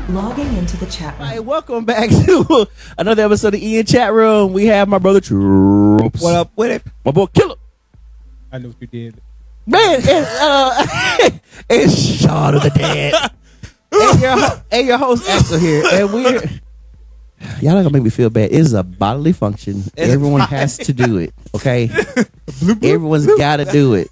Logging into the chat room. All right, welcome back to another episode of E in Chat Room. We have my brother Troops. What up with it? My boy Killer. I know what you did. Man, it's Shaun of the Dead. and your host Axel here. And we're y'all not gonna make me feel bad. It is a bodily function. Everyone has to do it. Okay? Everyone's gotta do it.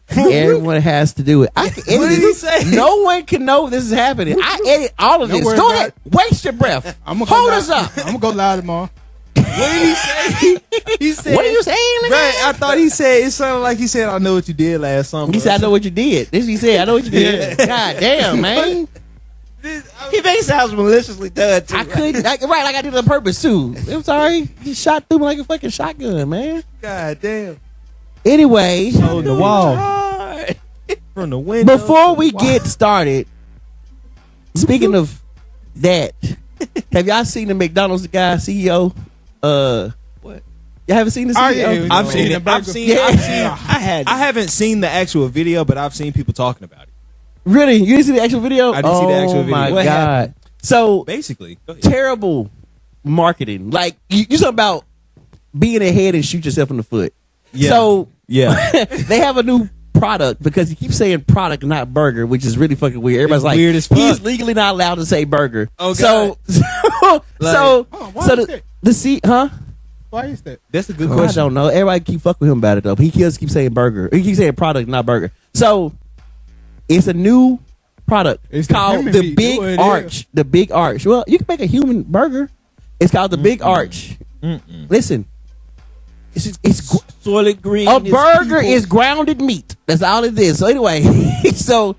Everyone has to do it. I can edit What did he say? No one can know this is happening. I edit all of this. worry Go about ahead. Waste your breath. Hold us up. I'm gonna go live tomorrow. What did he say? He said, What are you saying? Right, I thought he said, it sounded like he said, I know what you did last summer. He said, I know what you did. This he said, I know what you did. God damn, man. He makes sounds maliciously done, too. I couldn't. Like I did it on purpose, too. I'm sorry. He shot through me like a fucking shotgun, man. God damn. Anyway. On the wall. From the window. Before we get started, speaking of that, have y'all seen the McDonald's guy, CEO? What? Y'all haven't seen the CEO? I've seen it. I haven't seen the actual video, but I've seen people talking about it. Really? You didn't see the actual video? I didn't see the actual video. Oh, my What God. happened? So, Basically. Go ahead. terrible marketing. Like, you talking about being ahead and shoot yourself in the foot. Yeah. So, Yeah. they have a new product because he keeps saying product, not burger, which is really fucking weird. Everybody's It's like, weird as fuck. he's legally not allowed to say burger. Oh, so, why is that? the seat, huh? Why is that? That's a good I question. don't know. Everybody keep fucking with him about it though. He just keeps saying burger. He keeps saying product, not burger. So it's a new product. It's the called human the meat. Big Do what it Arch. is. The Big Arch. Well, you can make a human burger. It's called the Big Arch. Listen, it's Solid green. a burger is grounded meat. That's all it is. So anyway, so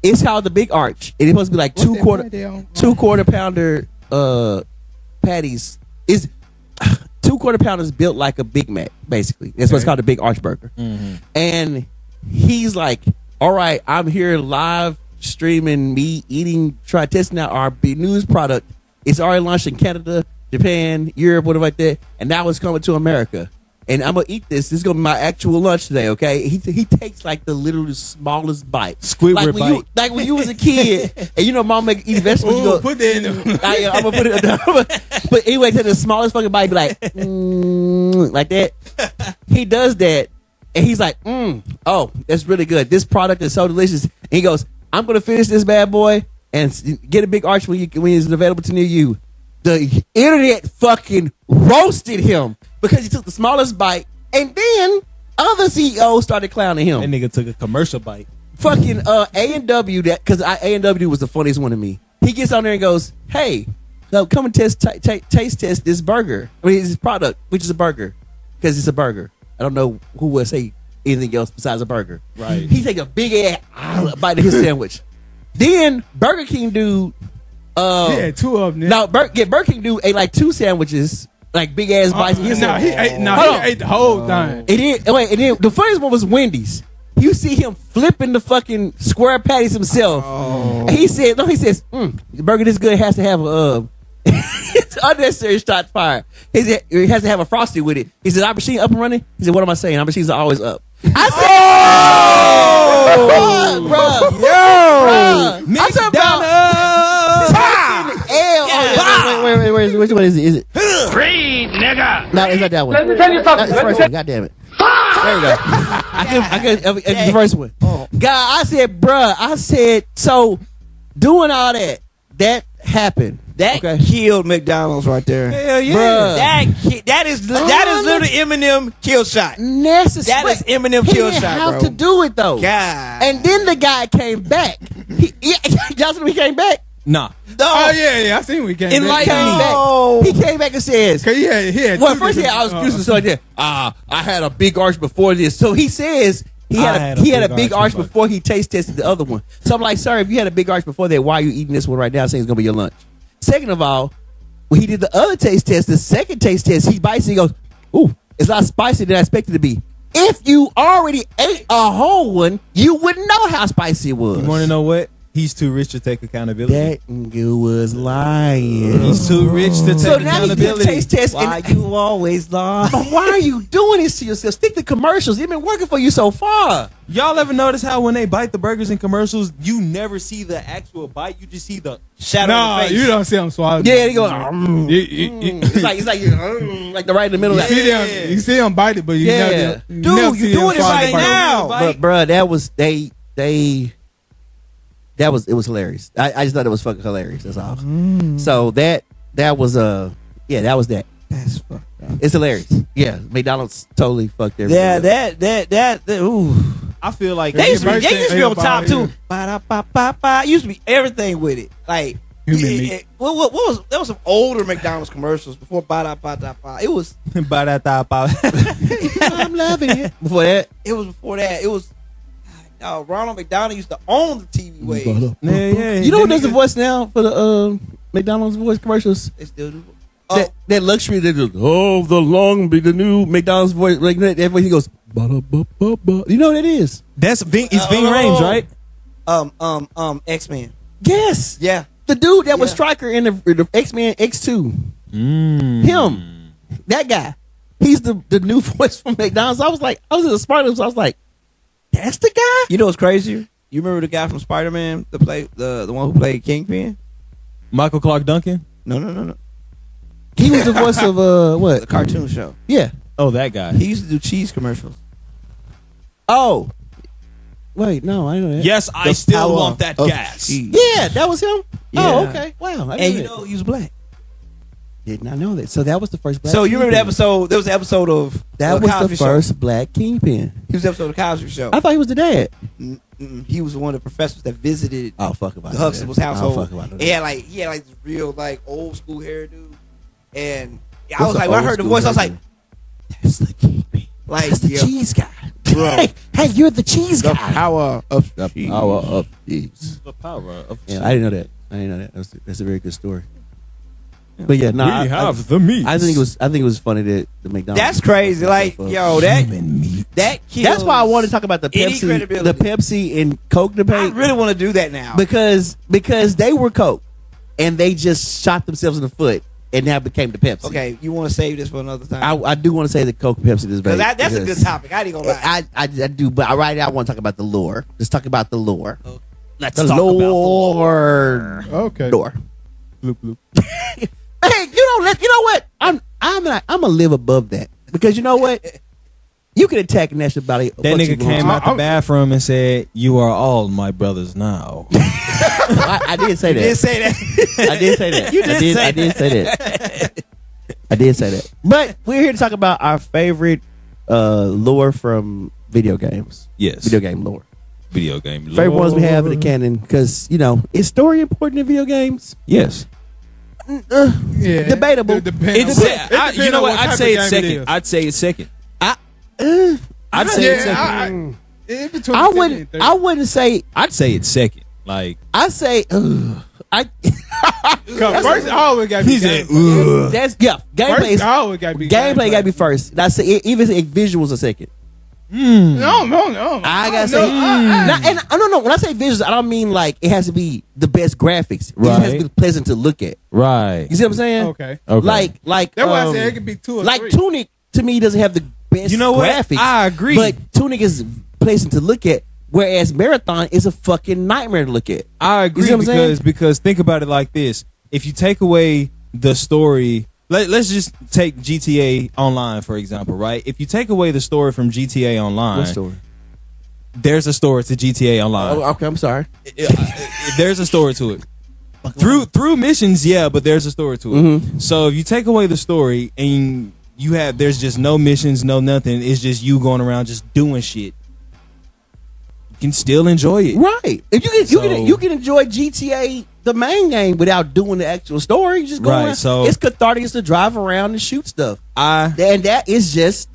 it's called the Big Arch. And it's supposed to be like What's that brand they on? 2 quarter pounder patties. Is 2 quarter pounders built like a Big Mac, basically. That's what's called the Big Arch burger. And he's like, all right, I'm here live streaming me eating, testing out our big news product. It's already launched in Canada, Japan, Europe, whatever like that. And now it's coming to America. And I'm going to eat this. This is going to be my actual lunch today, okay? He takes like the literally smallest bite. Squidward bite. Like when you was a kid and you know mom make eat vegetables. You go, Put that in there. I'm going to put it but anyway, take the smallest fucking bite, be like, like that. He does that. And he's like, oh, that's really good. This product is so delicious. And he goes, I'm going to finish this bad boy and get a Big Arch when it's available to near you. The internet fucking roasted him because he took the smallest bite, and then other CEOs started clowning him. That nigga took a commercial bite. Fucking A&W, that because A&W was the funniest one to me. He gets on there and goes, "Hey, come and taste test this burger. I mean, this product, which is a burger, because it's a burger. I don't know who would say anything else besides a burger. Right. He take a big ass bite of his sandwich. Then Burger King dude. Yeah, 2 of them. Now, Burger King dude ate like 2 sandwiches, like big ass bites. He ate the whole thing. And then the funniest one was Wendy's. You see him flipping the fucking square patties himself. And he says, the burger this good has to have a it's unnecessary shot fired. He said it has to have a Frosty with it. He said, our machine up and running? He said, what am I saying? Our machines are always up. I said, bruh. I'm talking about wait, which one is it? Is it? Free, nigga! No, it's not that one. Let me tell you something. That's the first one. God damn it. There we go. I could the first one. God, I said, bruh, so doing all that happened. That killed McDonald's right there. Hell yeah. Bruh. That is literally Eminem kill shot. Necessary. That is Eminem he kill didn't shot, have bro. to do it though. God. And then the guy came back. Johnson, he came back. Nah. Oh, yeah. I seen we came back. He came back and says, He had well, first he had all excuses. So like that. I had a big arch before this. So he says he had a big arch before he taste tested the other one. So I'm like, sir, if you had a big arch before that, why are you eating this one right now saying it's going to be your lunch? Second of all, when he did the other taste test, the second taste test, he bites and he goes, ooh, it's not spicy than I expected it to be. If you already ate a whole one, you wouldn't know how spicy it was. You want to know what? He's too rich to take accountability. That nigga was lying. He's too rich to take So now he did a accountability. taste test. Why you always lie? But why are you doing this to yourself? Stick to commercials. It's been working for you so far. Y'all ever notice how when they bite the burgers in commercials, you never see the actual bite, you just see the shadow No, of the face? you don't see them swallow. Yeah, they go. It's like the right in the middle. You see them bite it, but you never. Dude, never you see them doing it swallow right the burger. now. But bruh, it was hilarious. I just thought it was fucking hilarious. That's all. So that was that was that. That's fucked up. It's hilarious. Yeah, McDonald's totally fucked everything. Yeah, that. Ooh. I feel like They used to be on Everybody top too. here. Ba-da-ba-ba-ba. Used to be everything with it. Like Human meat. what was there was some older McDonald's commercials before ba-da-ba-da-ba. It was I'm loving it. Before that, before that. It was Ronald McDonald used to own the TV wave. yeah. you know who does the voice now for the McDonald's voice commercials? They still do. That luxury that just the new McDonald's voice like that. Everybody he goes ba-da-ba-ba-ba. You know what it is? It's Ving Rhames, right? X-Men. Yes. Yeah. The dude that was Yeah. Stryker in the X-Men X2. Him. That guy. He's the new voice from McDonald's. I was in the Spider-Man, so I was like, that's the guy? You know what's crazy? You remember the guy from Spider-Man that played the one who played Kingpin? Michael Clark Duncan? No. He was the voice of The what? cartoon show. Yeah. Oh, that guy. He used to do cheese commercials. Oh. Wait, no, I know that. Yes, I The still power want that of gas. cheese. Yeah, that was him? Yeah. Oh, okay. Wow. I And didn't you know know he was black. did not know that. So that was the first black So you remember the Kingpin. episode? There was an episode of That the was Cosby the Show. first black Kingpin. He was the episode of the Cosby Show. I thought he was the dad. He was one of the professors that visited Oh, fuck about the that. Huxtable's household. Oh, fuck about that. He had like this real like old school hairdo, and I What's was like, an when I old heard the school voice, I was like, hairdo? that's the Kingpin. Like That's the yo, cheese guy. Bro. Hey, you're the cheese the guy. power of The cheese. power of cheese. The power of Yeah, I didn't know that. That's a very good story. But yeah, no, the meat. I think it was funny that the McDonald's. That's crazy. Like yo, that kills. That's why I want to talk about the any Pepsi, credibility. the Pepsi and Coke I debate really want to do that now. because they were Coke and they just shot themselves in the foot and now became the Pepsi. Okay, you want to save this for another time? I do want to say the Coke and Pepsi debate Because that's a good topic. I ain't gonna lie. I do, but right now I want to talk about the lore. Let's talk about the lore. Let's The talk about the lore. Okay. Lore. Bloop, bloop. Hey, you know what? I'm gonna live above that because you know what? You can attack nationality. That nigga came out the bathroom and said, "You are all my brothers now." I did say that. You did say that. I did say that. You did say I did say that. I did say that. But we're here to talk about our favorite lore from video games. Yes. Video game lore. Video game. Favorite ones we have in the canon because is story important in video games? Yes. Yeah. Debatable. It depends. You know what? I'd say it's second. I'd say it's second. Uh, I'd say it's second. In between I 50 wouldn't. and 30. I wouldn't say. I'd say it's second. Like I say. I. 'Cause first, I always got to be gameplay. That's Gameplay. First, I always got to be Gameplay got to be first. I say even if visuals are second. No. I gotta say, no. When I say visuals, I don't mean like it has to be the best graphics. It has to be pleasant to look at. right. You see what I'm saying? Okay. Like That's why I said it could be 2 or like 3. Tunic to me doesn't have the best. You know what? graphics. I agree. But Tunic is pleasant to look at, whereas Marathon is a fucking nightmare to look at. I agree You see what I'm saying? because think about it like this: if you take away the story, let's just take GTA Online for example, right? If you take away the story from GTA Online, What story? there's a story to GTA Online. Oh, okay, I'm sorry. There's a story to it. Through missions, yeah, but there's a story to it. Mm-hmm. So if you take away the story and there's just no missions, no nothing, it's just you going around just doing shit, you can still enjoy it. Right. If you can enjoy GTA the main game without doing the actual story. You just go Right, around. so- It's cathartic to drive around and shoot stuff. I And that is just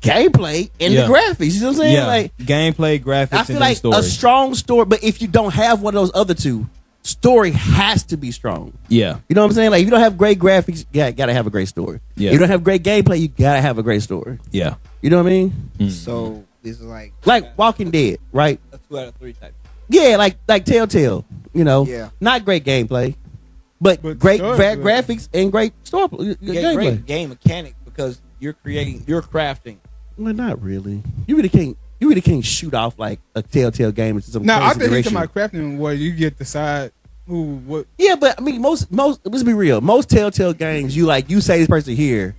gameplay and Yeah. the graphics. You know what I'm saying? yeah, Like gameplay, graphics, I and feel then like story. a strong story, but if you don't have one of those other two, story has to be strong. Yeah, You know what I'm saying? Like if you don't have great graphics, you gotta have a great story. Yeah. If you don't have great gameplay, you gotta have a great story. yeah. You know what I mean? So this is like Like Walking Dead, right? a 2 out of 3 type. Yeah, like Telltale. You know, Yeah. not great gameplay, but great graphics and great gameplay. Great game mechanic because you're crafting. Well, not really. You really can't shoot off like a Telltale game into some No, I crazy think he's direction. talking about crafting where you get to decide who what. Yeah, but I mean, most let's be real. Most Telltale games, you say this person here,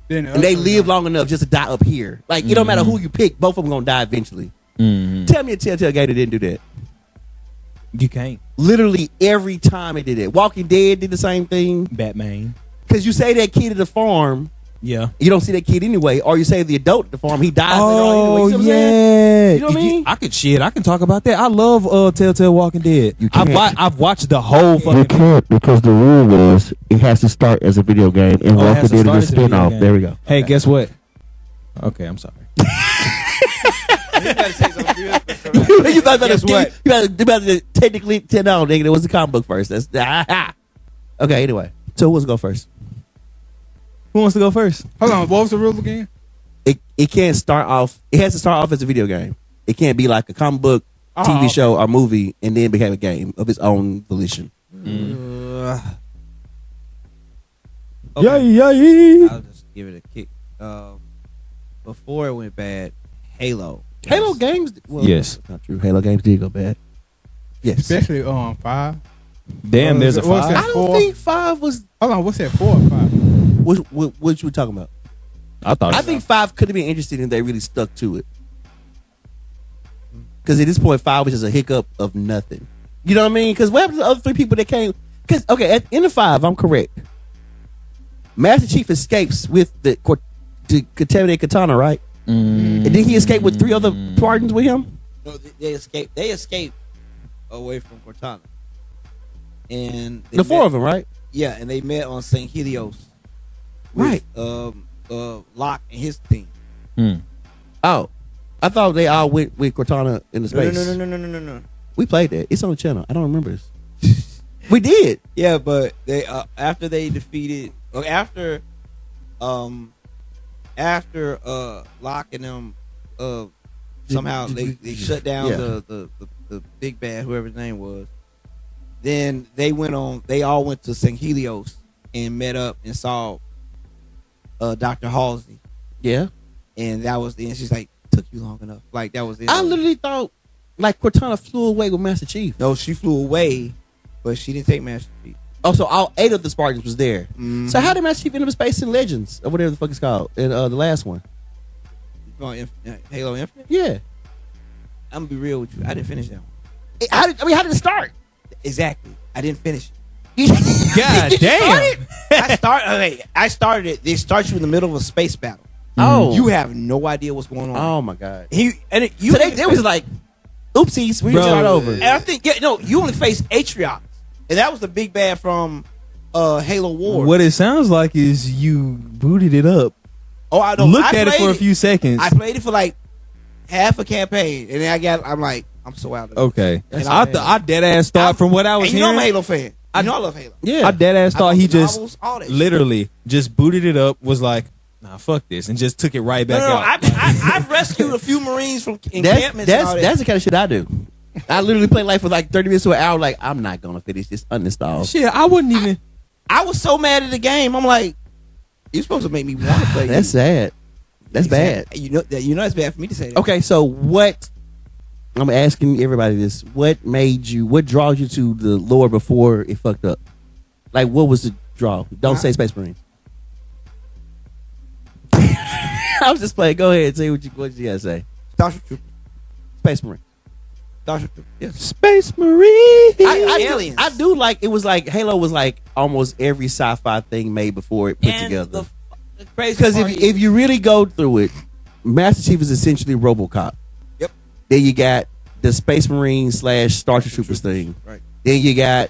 Then and they live long enough just to die up here. Like it don't matter who you pick, both of them gonna die eventually. Tell me a Telltale game that didn't do that. You can't. Literally every time it did it. Walking Dead did the same thing. Batman. Because you say that kid at the farm, Yeah. you don't see that kid anyway, or you say the adult at the farm, he dies later on anyway. You see what I'm saying? yeah. You know what I mean? I can talk about that. I love Telltale Walking Dead. You can't. I've watched the whole You fucking. can't because the rule was it has to start as a video game and Oh, it Walking has to Dead start is a as a video spinoff. game. There we go. Hey, guess what? Okay, I'm sorry. You gotta say something real quick. You about Guess what? to technically no, nigga. It was the comic book first. That's okay. Anyway, so who wants to go first? Who wants to go first? Hold on, what was the rule again? It can't start off. It has to start off as a video game. It can't be like a comic book, TV show, or movie, and then become a game of its own volition. Okay. Yeah. I'll just give it a kick. Before it went bad, Halo. Halo games. Well, Yes. that's not true. Halo games did go bad. Yes. Especially 5. Damn, there's a What's 5. that? I don't think 5 was. Hold on, what's that 4 or 5? What you were talking about? I I think 5 could have been interesting if they really stuck to it. Because at this point, 5 was just a hiccup of nothing. You know what I mean? Because what happened to the other 3 people that came? Because okay, at the end of 5, I'm correct. Master Chief escapes with the contaminated katana, right? And did he escape with 3 other Spartans with him? No, they escaped. They escaped away from Cortana. And they The 4 met- of them, right? Yeah, and they met on St. Helios. Right. Locke and his team. Oh, I thought they all went with Cortana in the space. No. We played that. It's on the channel. I don't remember this. We did. Yeah, but they after they defeated or after Locke and them somehow they shut down the big bad, whoever his name was. Then they all went to St. Helios and met up and saw Dr. Halsey. Yeah. And that was the end. She's like, took you long enough. Like that was it. I literally thought like Cortana flew away with Master Chief. No, she flew away, but she didn't take Master Chief. Oh, so all 8 of the Spartans was there. Mm-hmm. So how did Master Chief end up in Space in Legends or whatever the fuck it's called? In the last one. Halo Infinite? Yeah. I'm gonna be real with you. I didn't finish that one. How did it start? Exactly. I didn't finish it. God damn. I started it. It starts you in the middle of a space battle. Oh. You have no idea what's going on. Oh my god. So they was like, oopsies, we Bro, start over. and I think you only face Atriox, and that was the big bad from Halo War. What it sounds like is you booted it up. Oh, I know. Looked at it for a few seconds. I played it for like half a campaign, and then I'm so out of it. Okay. And I dead ass thought from what I was and you know I'm a hearing. Halo fan. I know I love Halo. Yeah. I dead ass thought love he the just novels, all that shit. literally just booted it up, was like, nah, fuck this, and just took it right back No, out. I've rescued a few Marines from encampments. and all that. That's the kind of shit I do. I literally play like for like 30 minutes to an hour. Like I'm not gonna finish this. Uninstall. Shit, I wouldn't even. I was so mad at the game. I'm like, you're supposed to make me want to play. That's sad. That's bad. You know it's bad for me to say that. Okay, so what? I'm asking everybody this. What draws you to the lore before it fucked up? Like, what was the draw? Don't say Space Marine. I was just playing. Go ahead. Say what you gotta say. Starship Troopers. Space Marine. Starship Troopers. Yes. Space Marine. Aliens. I do like it was like Halo was like almost every sci-fi thing made before it put And together. the crazy Because part if you really go through it, Master Chief is essentially RoboCop. Yep. Then you got the Space Marine / Starship Troopers thing. Right. Then you got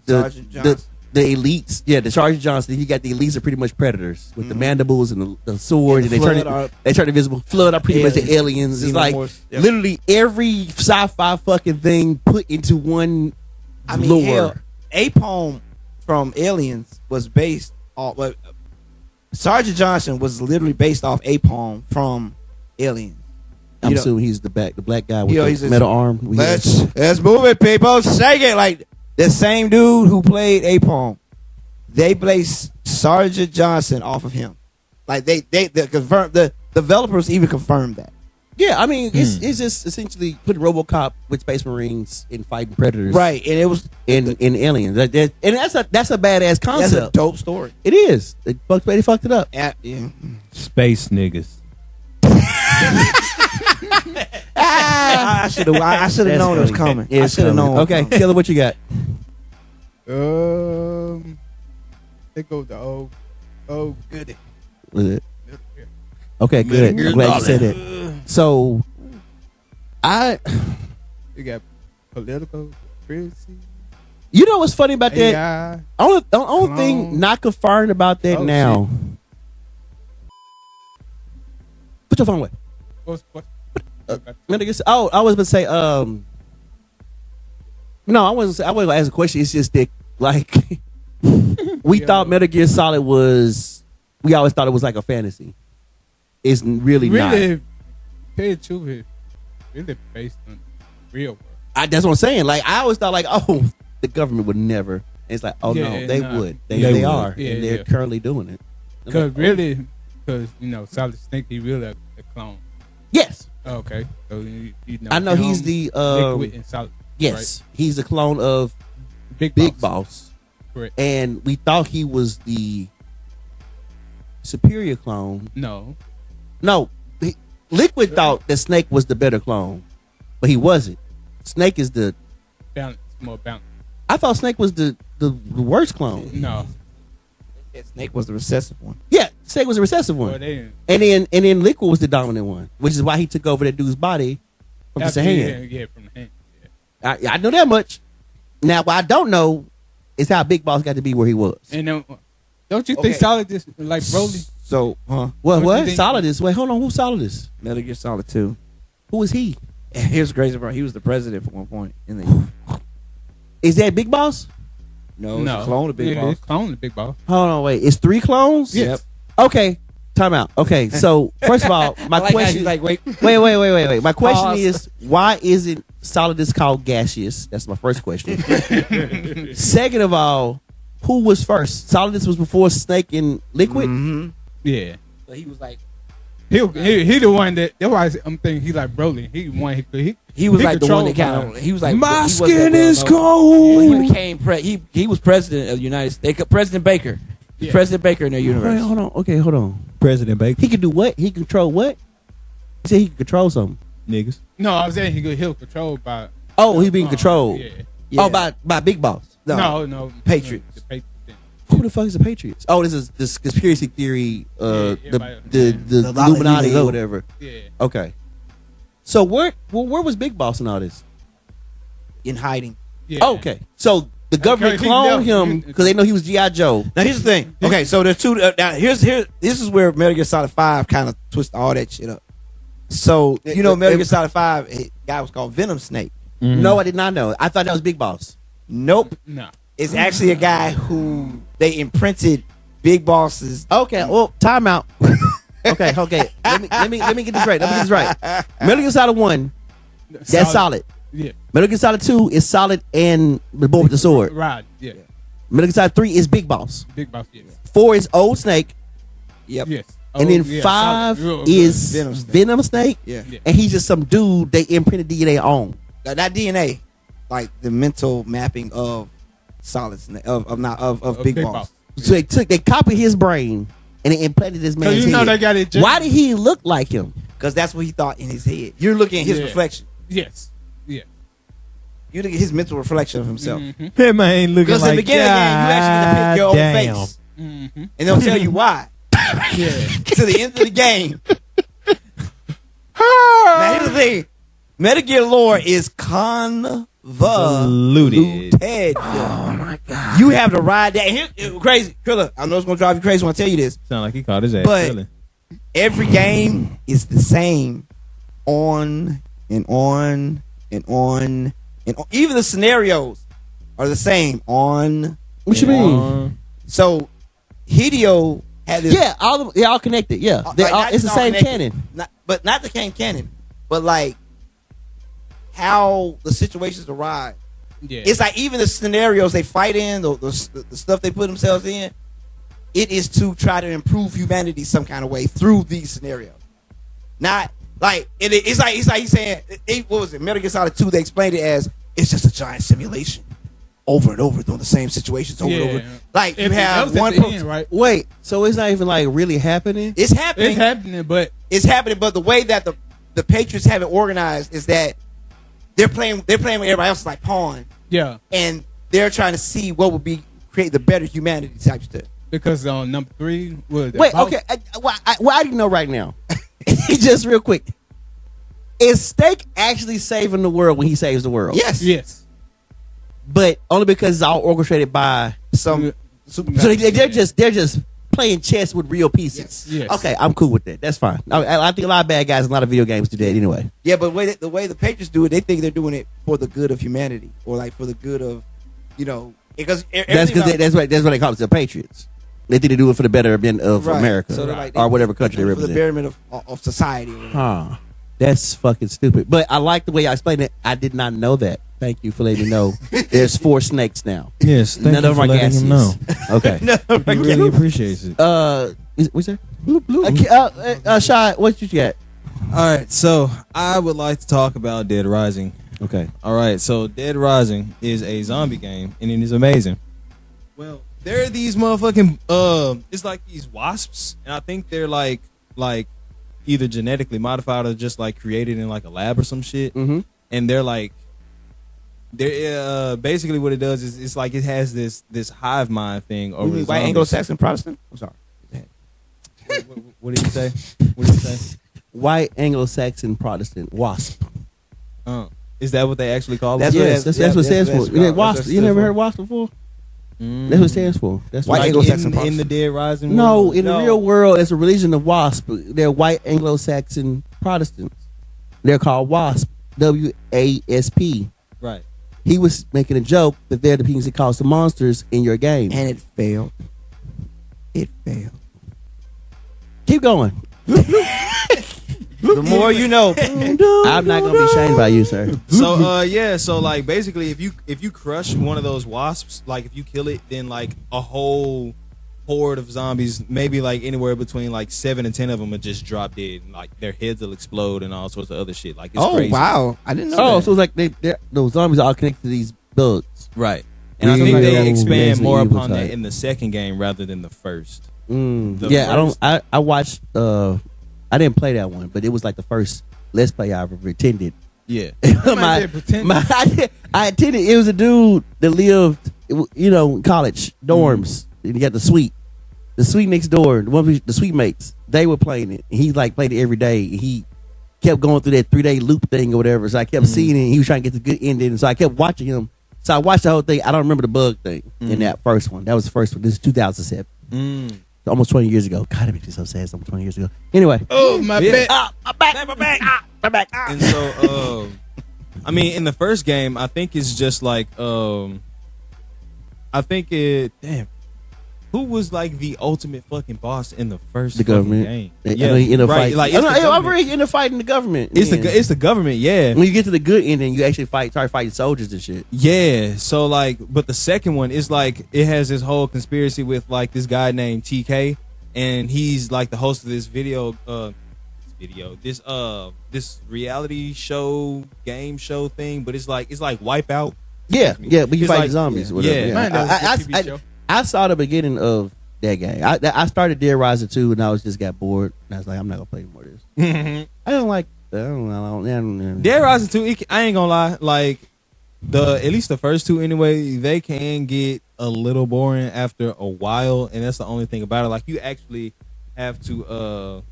Sergeant Johnson. the elites. Yeah, the Sergeant Johnson. You got the elites are pretty much predators with the mandibles and the sword, And and the they turn invisible. Flood are pretty much the aliens. It's like Xenomorphs. Yep. literally every sci-fi fucking thing put into one lore. Hell, Apom from Aliens was based off. Sergeant Johnson was literally based off Apom from Aliens. I'm assuming he's the black guy with he's the metal arm. Let's move it, people. Shake it. Like the same dude who played Apom. They placed Sergeant Johnson off of him. Like they confirmed, the developers even confirmed that. Yeah, I mean, it's just essentially putting RoboCop with Space Marines and fighting predators, Right, and it was in aliens, and that's a badass concept. that's a dope story. It is. They fucked it up. Yeah. Space niggas. I should have known it was coming. I should have known. Okay, Killer, what you got? They go the oh goody. Was it? Okay, good. I'm glad you said it. So, You got political conspiracy. you know what's funny about that? AI. The only thing not confirmed about that now. Put your phone away. What? I was gonna say, no, I wasn't gonna ask a question. It's just that, like, we thought Metal Gear Solid we always thought it was like a fantasy. It's really not. Pay to it. Really based on real world. That's what I'm saying. Like, I always thought, like, oh, the government would never. And it's like, oh no, they would. They would. are, Yeah, and they're currently doing it. Because Solid Snake, he really a clone. Yes. Okay, so you know. I know he's the Liquid and Solid. yes, he's a clone of Big Boss. Correct. And we thought he was the superior clone. No. Liquid thought that Snake was the better clone, but he wasn't. Snake is the more balance. I thought Snake was the worst clone. No. Snake was the recessive one. Yeah, Snake was the recessive one. Well, and then Liquid was the dominant one, which is why he took over that dude's body from his hand. Yeah, from the hand. Yeah. I know that much. Now, what I don't know is how Big Boss got to be where he was. And don't you think Solid just like Broly? So, What? Solidus? Wait, hold on. Who's Solidus? Metal Gear Solid 2. Who was he? And here's crazy, bro. He was the president at one point. Is that Big Boss? No, it's a clone of Big Boss. It's clone of Big Boss. Hold on, wait. It's 3 clones? Yep. Okay. Time out. Okay, so first of all, my question. wait. My question Pause. is, why isn't Solidus called gaseous? That's my first question. Second of all, who was first? Solidus was before Snake and Liquid. Mm-hmm. Yeah. So he was like, He the one that's why I'm thinking he like Broly. He the one he was like the one that controlled kind of. He was like, My he wasn't skin that well is known. cold. He became he was president of the United States. President Baker. Yeah. President Baker in their universe. Wait, hold on. Okay, hold on. President Baker. He can do what? He can control what? He said he can control something. Niggas. No, I was saying he'll controlled by. Oh, he's being controlled. Yeah. Yeah. Oh, by Big Boss. No. Patriots. The Patriots. Who the fuck is the Patriots? Oh, this is this conspiracy theory. Yeah, The Illuminati or whatever. Yeah. Okay. So where was Big Boss in all this? In hiding. Yeah. Oh, okay. So the government he cloned never- him because they know he was G.I. Joe. Now here's the thing. Okay, so there's two. Now this is where Metal Gear Solid 5 kind of twists all that shit up. So Metal Gear Solid 5, guy was called Venom Snake. Mm-hmm. No, I did not know. I thought that was Big Boss. Nope. No. It's actually a guy who they imprinted Big Boss's. Okay. Well, time out. okay. Let me get this right. Metal Gear Solid 1, that's solid. Yeah. Metal Gear Solid 2 is Solid and the boy with the sword. Right. Yeah. Metal Gear Solid 3 is Big Boss. Big Boss. Yeah. 4 is Old Snake. Yep. Yes. And then yeah, 5 solid. is Venom Snake. Venom Snake. Yeah. Yeah. And he's just some dude they imprinted DNA on. Not DNA, like the mental mapping of Solid Snake of Big Boss. So they copied his brain and they implanted this man's head. they got it. Why did he look like him? Because that's what he thought in his head. You're looking at his Yeah. reflection. Yes. Yeah. You look at his mental reflection of himself. Mm-hmm. That man ain't looking Because like in the beginning of the game, you actually depict your own damn. face, Mm-hmm. and they'll tell you why. Yeah. To the end of the game. Now here's the thing: Metal Gear lore is convoluted. Oh my god! You have to ride that. Here, crazy, Krilla. I know it's gonna drive you crazy when I tell you this. Sound like he caught his ass. But Really. every game is the same, on and on and on and on. Even the scenarios are the same. On. What you mean? So Hideo had this. Yeah, they're all connected. Yeah, Like, not it's the just all same connected. canon. But not the same canon. but like how the situations arise. Yeah. It's like even the scenarios they fight in, the stuff they put themselves in, it is to try to improve humanity some kind of way through these scenarios. Not like it's like he's saying, what was it? Metal Gear Solid 2. They explained it as it's just a giant simulation, over and over doing the same situations over and over. Like you have one end, right? Wait, so it's not even like really happening? It's happening. It's happening, But the way that the Patriots have it organized is that they're playing with everybody else like pawn. Yeah. And they're trying to see what would create the better humanity type stuff. Because on number 3 was wait, okay. I didn't know right now. Just real quick. Is Steak actually saving the world when he saves the world? Yes. But only because it's all orchestrated by some. So they're just playing chess with real pieces. Yes. Okay, I'm cool with that. That's fine. I think a lot of bad guys in a lot of video games do that anyway. Yeah, but the way the Patriots do it, they think they're doing it for the good of humanity, or like for the good of, because that's what they call it, the Patriots. They think they do it for the betterment of America, so like, or whatever country they represent. For the betterment of society. Huh. That's fucking stupid. But I like the way I explained it. I did not know that. Thank you for letting me know. There's 4 snakes now. Yes, thank None you of for our letting gases. him know. Okay. He really appreciates it. What's that? Shy, what you got? All right, so I would like to talk about Dead Rising. Okay. All right, so Dead Rising is a zombie game, and it is amazing. Well, there are these motherfucking it's like these wasps, and I think they're like either genetically modified or just like created in like a lab or some shit. Mm-hmm. And they're basically what it does is it's like it has this hive mind thing over white Anglo-Saxon Protestant. I'm sorry. What did you say? What did you say? White Anglo-Saxon Protestant wasp. Is that what they actually call it? That's what it stands for. Wasp. You never heard wasp before? That's what it stands for. That's White what Anglo-Saxon in the Dead Rising. No, world? in the real world, it's a religion of wasp. They're white Anglo-Saxon Protestants. They're called WASP. WASP. Right. He was making a joke that they're the things that cause the monsters in your game. And it failed. It failed. Keep going. The more you know. I'm not gonna be shamed by you, sir. So so like basically if you crush one of those wasps, like if you kill it, then like a whole horde of zombies, maybe like anywhere between like 7 and 10 of them will just drop dead, and like their heads will explode and all sorts of other shit. Like it's crazy. Wow, I didn't know. That. So it's like those zombies are all connected to these bugs, right? And I think Real they expand Resident more Evil upon type. that in the second game rather than the first. I watched. I didn't play that one, but it was like the first Let's Play I ever attended. Yeah, I attended. It was a dude that lived, in college dorms. And he got the suite next door. The suite mates, they were playing it. And he like played it every day. He kept going through that 3-day loop thing or whatever. So I kept seeing it. And he was trying to get the good ending. So I kept watching him. So I watched the whole thing. I don't remember the bug thing in that first one. That was the first one. This is 2007. Almost 20 years ago. God, it makes me so sad. It's almost 20 years ago. Anyway. Oh, my bad. My back. And so, I mean, in the first game, I think it's just like, damn, who was like the ultimate fucking boss in the first The government. game? Yeah, in a fight. Like, I'm really in a fight in the government. It's the government, yeah. When you get to the good ending, you actually start fighting soldiers and shit. Yeah, so like, but the second one is like, it has this whole conspiracy with like this guy named TK, and he's like the host of this this reality show, game show thing, but it's like Wipeout. Yeah, but you It's fight like- the zombies. yeah. Whatever. Yeah. Man, that was a TV show. I saw the beginning of that game. I started Dead Rising 2 and I just got bored. And I was like, I'm not gonna play more of this. I don't like. I don't. Dead Rising 2, I ain't gonna lie, like at least the first two anyway, they can get a little boring after a while, and that's the only thing about it. Like you actually have to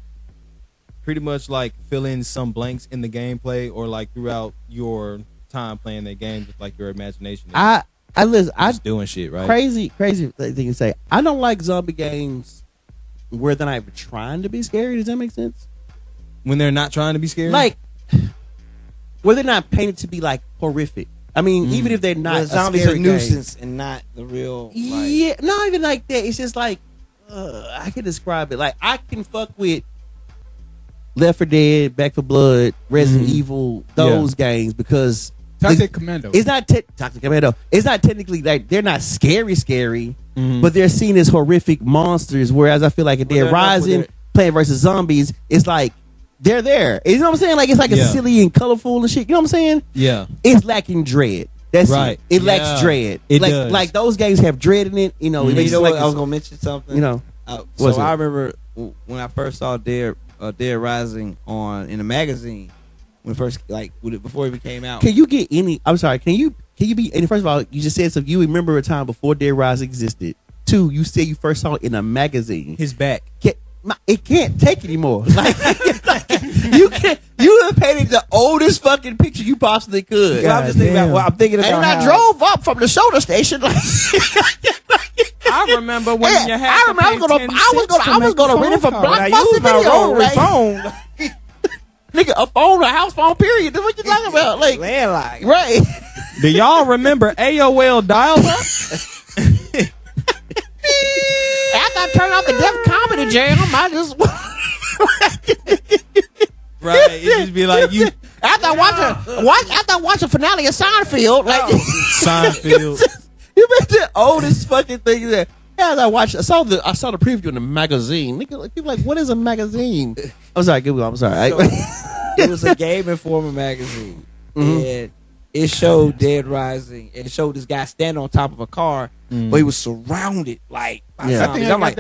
pretty much like fill in some blanks in the gameplay or like throughout your time playing that game with like your imagination. I listen. Just doing shit, right? Crazy thing to say. I don't like zombie games where they're not even trying to be scary. Does that make sense? When they're not trying to be scary, Like where they're not painted to be like horrific. I mean, even if they're not zombies scary are nuisance and not the real. Yeah, not even like that. It's just like I can describe it. Like I can fuck with Left 4 Dead, Back 4 Blood, Resident Evil, those games, because Toxic Commando. It's not Toxic Commando. It's not technically like they're not scary, but they're seen as horrific monsters. Whereas I feel like in Dead Rising, Plant vs Zombies, it's like they're there. You know what I'm saying? Like it's like a silly and colorful and shit. You know what I'm saying? Yeah. It's lacking dread. That's right. It lacks dread. It like, does. Like those games have dread in it. You know. You know like what? I was gonna mention something. You know. So I remember when I first saw Dead Rising in a magazine when first before it came out. Can you get any? I'm sorry. Can you be? And first of all, you just said so. You remember a time before Dead Rising existed. 2, you said you first saw it in a magazine. His back. It can't take anymore. Like you can't. You have painted the oldest fucking picture you possibly could. I'm just thinking about. Well, I'm thinking about. And I drove up from the shoulder station. Like, I remember when you had. I was gonna rent it from Blockbuster Video. Phone. Nigga, a phone, a house phone. Period. That's what you talking about? Like landline, right? Do y'all remember AOL dial-up? After I turned off the Def Comedy Jam, I just right. It just be like you. After I watch a finale of Seinfeld, like Seinfeld. You made the oldest fucking thing there. As I saw the preview in the magazine. Nigga, people like, what is a magazine? I'm sorry, I'm sorry. It was a Game Informer magazine, and it showed Dead Rising. And it showed this guy standing on top of a car, but he was surrounded by zombies. I'm like,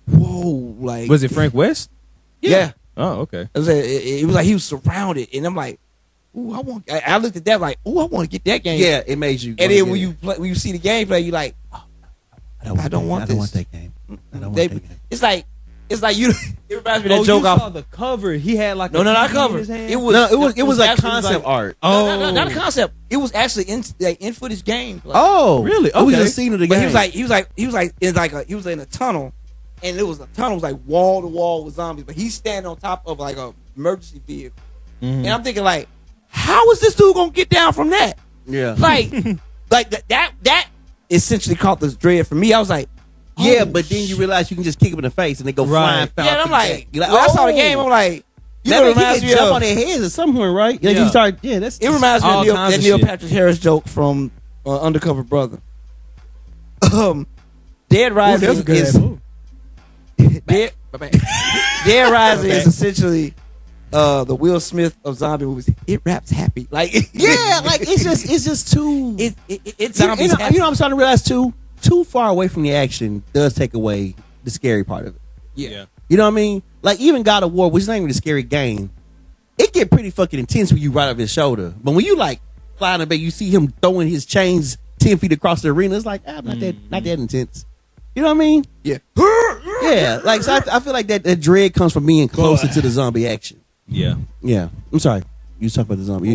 whoa! Like, Was it Frank West? Yeah. Oh, okay. It was like he was surrounded, and I'm like, ooh, I looked at that like, ooh, I want to get that game. Yeah, it made you. And then when you see the gameplay, you like, oh, I don't want that game. I don't want that game. It's like you. It reminds me of that joke. You saw the cover. He had like not cover. It was like concept art. No, not a concept. It was actually in footage game. Like, oh, really? It was Okay. a scene of the but game. he was in a tunnel, and the tunnel was like wall to wall with zombies. But he's standing on top of like a emergency vehicle, and I'm thinking like, how is this dude gonna get down from that? Yeah, Like that essentially caught this dread for me. I was like, yeah, but then you realize you can just kick them in the face and they go flying. Yeah, and I'm like, when I saw the game. I'm like, that reminds me jump on their heads at some point, right? Like you start, that's. It reminds me of that Neil Patrick Harris joke from Undercover Brother. Dead Rising is Dead Rising is essentially the Will Smith of zombie movies. It raps happy, like yeah, like it's just too. It's zombies. You know, I'm starting to realize too far away from the action does take away the scary part of it. Yeah. You know what I mean? Like even God of War, which is not even a scary game, it get pretty fucking intense when you ride off his shoulder. But when you like flying a bit, you see him throwing his chains 10 feet across the arena. It's like, not that intense. You know what I mean? Yeah. Yeah. Like so I feel like that dread comes from being closer to the zombie action. Yeah. Yeah. I'm sorry. You talk about the zombie.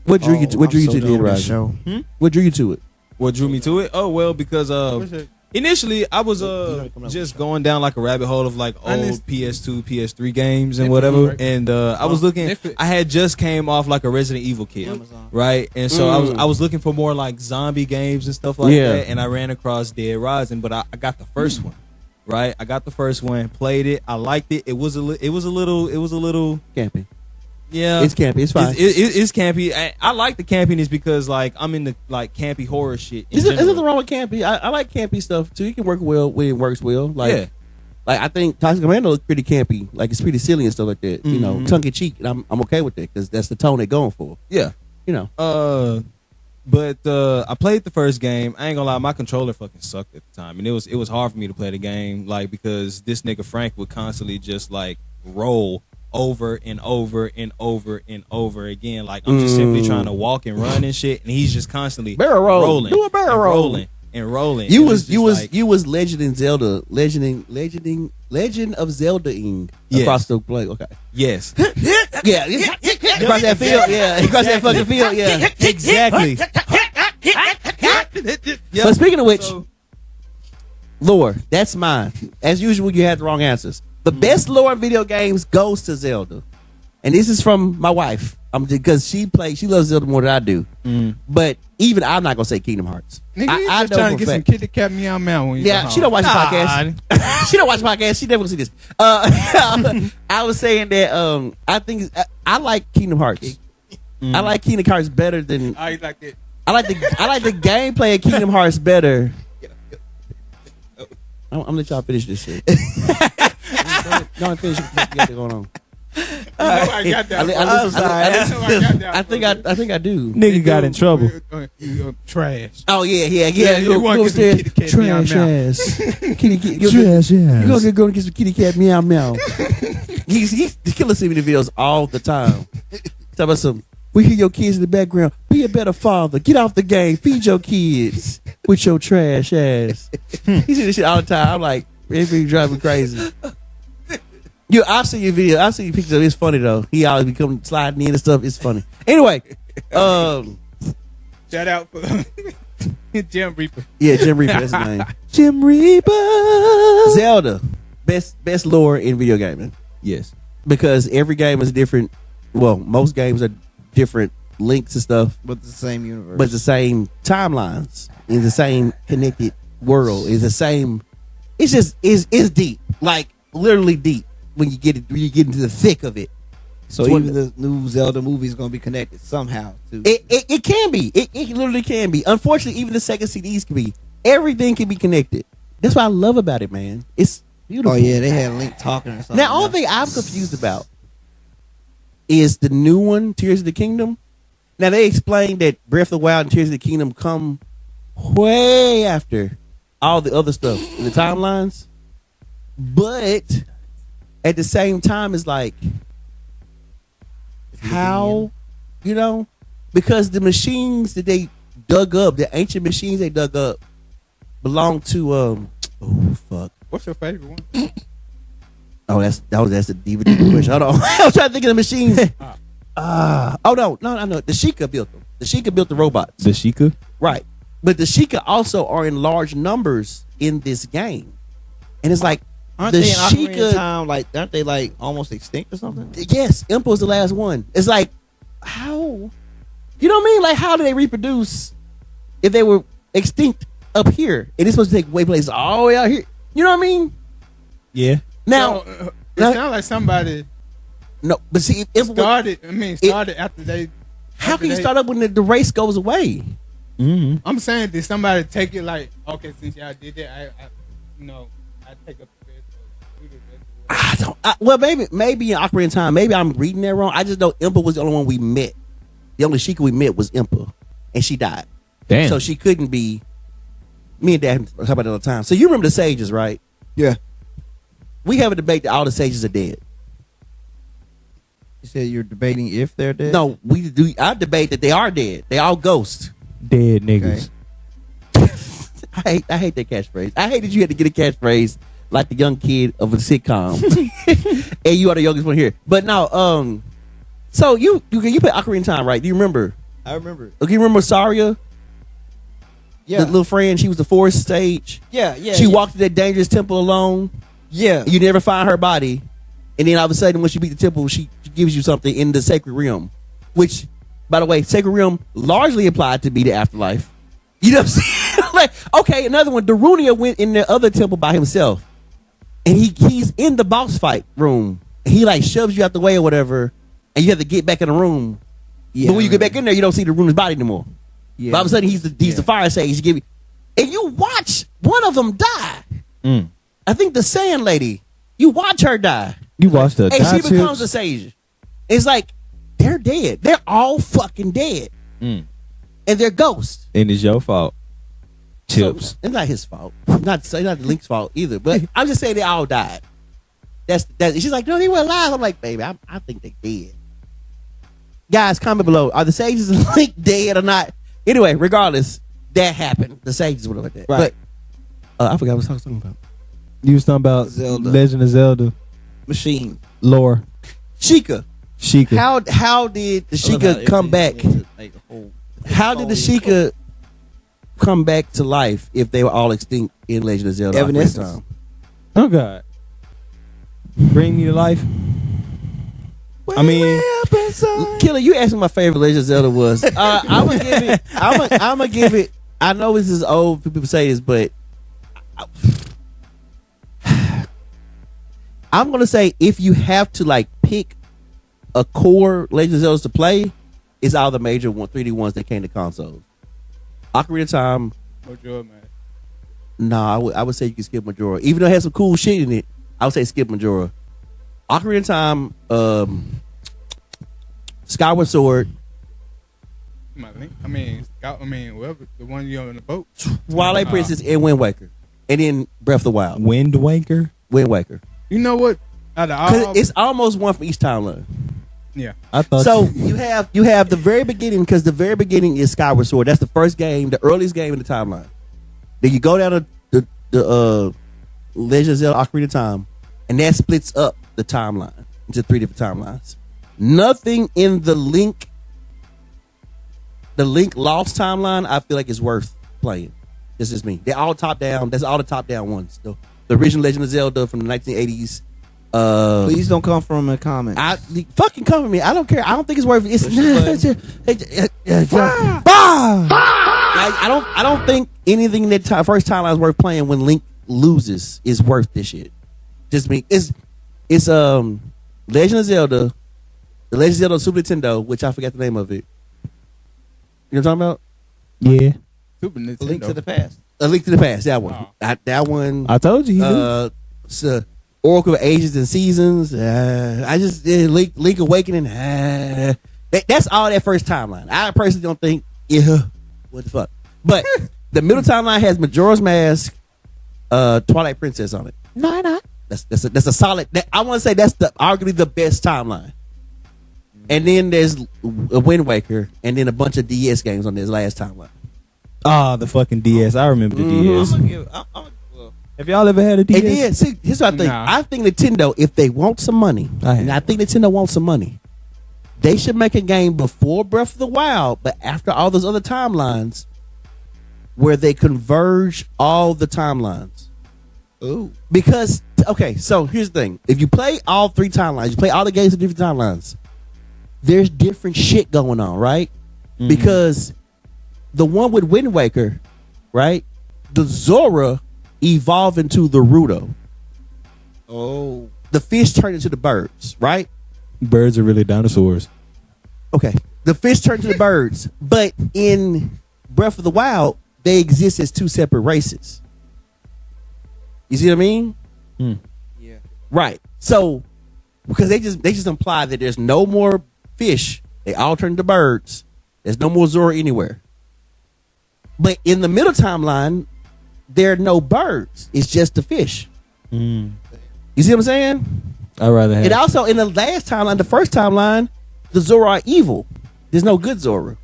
What drew you to Dead Rising? What drew you to it? What drew me to it? Oh well, because initially I was just going down like a rabbit hole of like old PS2, PS3 games and whatever, and I was looking. I had just came off like a Resident Evil kid, right? And so I was looking for more like zombie games and stuff like that, and I ran across Dead Rising, but I got the first one. Right, I got the first one, played it, I liked it. It was a little Campy. Yeah, it's campy. It's fine. It's campy. I like the campiness because like I'm into like campy horror shit. There's nothing wrong with campy. I like campy stuff too. It can work well when it works well. Like I think Toxic Commando looks pretty campy. Like it's pretty silly and stuff like that. You know, tongue in cheek, and I'm okay with that because that's the tone they're going for. Yeah, you know. But I played the first game. I ain't gonna lie, my controller fucking sucked at the time, and it was hard for me to play the game, like because this nigga Frank would constantly just like roll over and over and over and over again. Like I'm just simply trying to walk and run and shit, and he's just constantly barrel roll, rolling, do a barrel roll, rolling. You was Legend of Zelda-ing across the play. Okay. Yes. Yeah. Across that field. Yeah. Across that fucking field. Yeah. Exactly. But speaking of which, lore, that's mine. As usual, you had the wrong answers. The best lore in video games goes to Zelda. And this is from my wife. I'm because she loves Zelda more than I do. But even I'm not gonna say Kingdom Hearts. Nigga, you I just know trying for to get a some fact. kitty cat meow meow when you Yeah, go she don't home. watch the podcast. She don't watch the podcast. She definitely see this. I was saying that I think I like Kingdom Hearts. I like Kingdom Hearts better than Oh, you like that? I like the gameplay of Kingdom Hearts better. I'm gonna let y'all finish this shit. Don't finish what you got going on. I got that. I think I do. Nigga got in trouble. Trash. Oh yeah. you want to get some kitty cat meow trash meow. ass. Kitty cat. Trash You gonna go and get some kitty cat meow meow. He's the killer send me the videos all the time. Talk about some. We hear your kids in the background. Be a better father. Get off the game. Feed your kids with your trash ass. He see this shit all the time. I'm like, it be driving me crazy. I've seen your video. I've seen your pictures of it. It's funny though. He always be coming sliding in and stuff. It's funny. Anyway, Shout out for Jim Reaper. yeah, Jim Reaper. That's his name. Jim Reaper. Zelda, best lore in video gaming Yes. because every game is different. Well, most games are different links and stuff, But it's the same universe. but it's the same timelines. It's the same connected world. It's the same. It's just is deep, like literally deep when you get into the thick of it. so it's one- even the new Zelda movie is going to be connected somehow to It can be. It literally can be. Unfortunately, even the second CDs can be. Everything can be connected. That's what I love about it, man. It's beautiful. Oh yeah, they had Link talking or something. Now, only thing I'm confused about is the new one, Tears of the Kingdom. Now, they explained that Breath of the Wild and Tears of the Kingdom come way after all the other stuff in the timelines. But at the same time, it's like, how, because the machines that they dug up, the ancient machines they dug up, belong to, What's your favorite one? Oh, that's a deeper question. Hold on. I was trying to think of the machines. No. The Sheikah built them. The Sheikah built the robots. The Sheikah? Right. But the Sheikah also are in large numbers in this game. And it's like aren't the they in Ocarina of Sheikah. Time like aren't they like almost extinct or something? Yes, Impa was the last one. It's like, how? You know what I mean? Like, how do they reproduce if they were extinct up here? And it's supposed to take away places all the way out here. You know what I mean? Yeah. Now, So, it sounds like somebody no, but see, if started after they. how after can you they- start up when the race goes away? Mm-hmm. I'm saying, did somebody take it like, okay, since y'all did that, I take up the best. Do the best or whatever. Well, maybe in Ocarina of Time, maybe I'm reading that wrong. I just know Impa was the only one we met. The only Sheikah we met was Impa, and she died. Damn. So she couldn't be. Me and Dad talk about it all the time. So you remember the sages, right? Yeah. We have a debate that all the sages are dead. You said you're debating if they're dead? No, we do. I debate that they are dead. They all ghosts. Dead niggas. Okay. I hate that catchphrase. I hate that you had to get a catchphrase like the young kid of a sitcom, and you are the youngest one here. But no, so you play Ocarina of Time, right? Do you remember? I remember it. Okay, you remember Saria? Yeah. The little friend. She was the forest stage. Yeah. She walked to that dangerous temple alone. Yeah. You never find her body, and then all of a sudden, when she beat the temple, she gives you something in the sacred realm, which, by the way, sacred realm largely applied to be the afterlife. You know what I'm saying? Like, okay, another one. Darunia went in the other temple by himself, and he's in the boss fight room. He like shoves you out the way or whatever, and you have to get back in the room. Yeah, But when you get back in there, you don't see Daruna's body anymore. Yeah. But all of a sudden, he's the fire sage. Give you, and you watch one of them die. I think the Sand Lady. You watch her die, You watched the and she becomes a sage. It's like they're dead. They're all fucking dead, and they're ghosts. And it's your fault. Chips. So, it's not his fault. Not Link's fault either. But I'm just saying they all died. That's. She's like, no, they were alive. I'm like, baby, I think they dead. Guys, comment below. Are the sages and Link dead or not? Anyway, regardless, that happened. The sages were like that. Right. But I forgot what I was talking about. You was talking about Zelda. Legend of Zelda Machine. lore. Sheikah. Sheikah. How did the Sheikah come back? How did the Sheikah come back to life if they were all extinct in Legend of Zelda? Evanescence. Oh God. Bring me to life. I mean, Killer, you asked me my favorite Legend of Zelda was. I'm gonna give it. I'm gonna give it. I know this is old. People say this, but I'm gonna say if you have to like pick a core Legend of Zelda to play, it's all the major 3D ones that came to consoles. Ocarina of Time. Majora, man. No, I would say you can skip Majora, even though it has some cool shit in it. I would say skip Majora. Ocarina of Time, Skyward Sword, I mean, whoever the one you on the boat. Twilight Princess, and Wind Waker, and then Breath of the Wild. Wind Waker. Wind Waker. You know what? Out of all, Because it's almost one for each timeline. yeah. I thought So you have the very beginning, because the very beginning is Skyward Sword. That's the first game, the earliest game in the timeline. Then you go down to the Legend of Zelda Ocarina of Time, and that splits up the timeline into 3 different timelines. Nothing in the Link Lost timeline I feel like is worth playing. This is me. They're all top down. That's all the top down ones. The original Legend of Zelda from the 1980s. Please don't come from a comment. Fucking come with me. I don't care. I don't think it's worth it. I don't think anything that first timeline is worth playing when Link loses is worth this shit. Just me. It's Legend of Zelda, the Legend of Zelda Super Nintendo, which I forgot the name of it. You know what I'm talking about? Yeah. Super Nintendo. A Link to the Past. A Link to the Past. That one. Oh. That one. I told you. He knew. Oracle of Ages and Seasons. Link Awakening. That's all that first timeline. I personally don't think. Yeah. What the fuck? But the middle timeline has Majora's Mask, Twilight Princess on it. No. That's a solid. I want to say that's arguably the best timeline. And then there's a Wind Waker, and then a bunch of DS games on this last timeline. The fucking DS. I remember the DS. I'm gonna Have y'all ever had a DS? It did. See, here's what I think. Nah. I think Nintendo, if they want some money, and I think Nintendo wants some money, they should make a game before Breath of the Wild, but after all those other timelines, where they converge all the timelines. Ooh. Because, okay, so here's the thing. If you play all 3 timelines, you play all the games in different timelines, there's different shit going on, right? Mm-hmm. Because the one with Wind Waker, right? The Zora evolve into the Rudo. Oh. The fish turn into the birds, right? Birds are really dinosaurs. Okay. The fish turn to the birds. But in Breath of the Wild, they exist as 2 separate races. You see what I mean? Yeah. Right. So, because they just imply that there's no more fish. They all turn to birds. There's no more Zora anywhere. But in the middle timeline, there are no birds. It's just the fish. You see what I'm saying? I'd rather have. And also in the last timeline, the first timeline, the Zora are evil. There's no good Zora.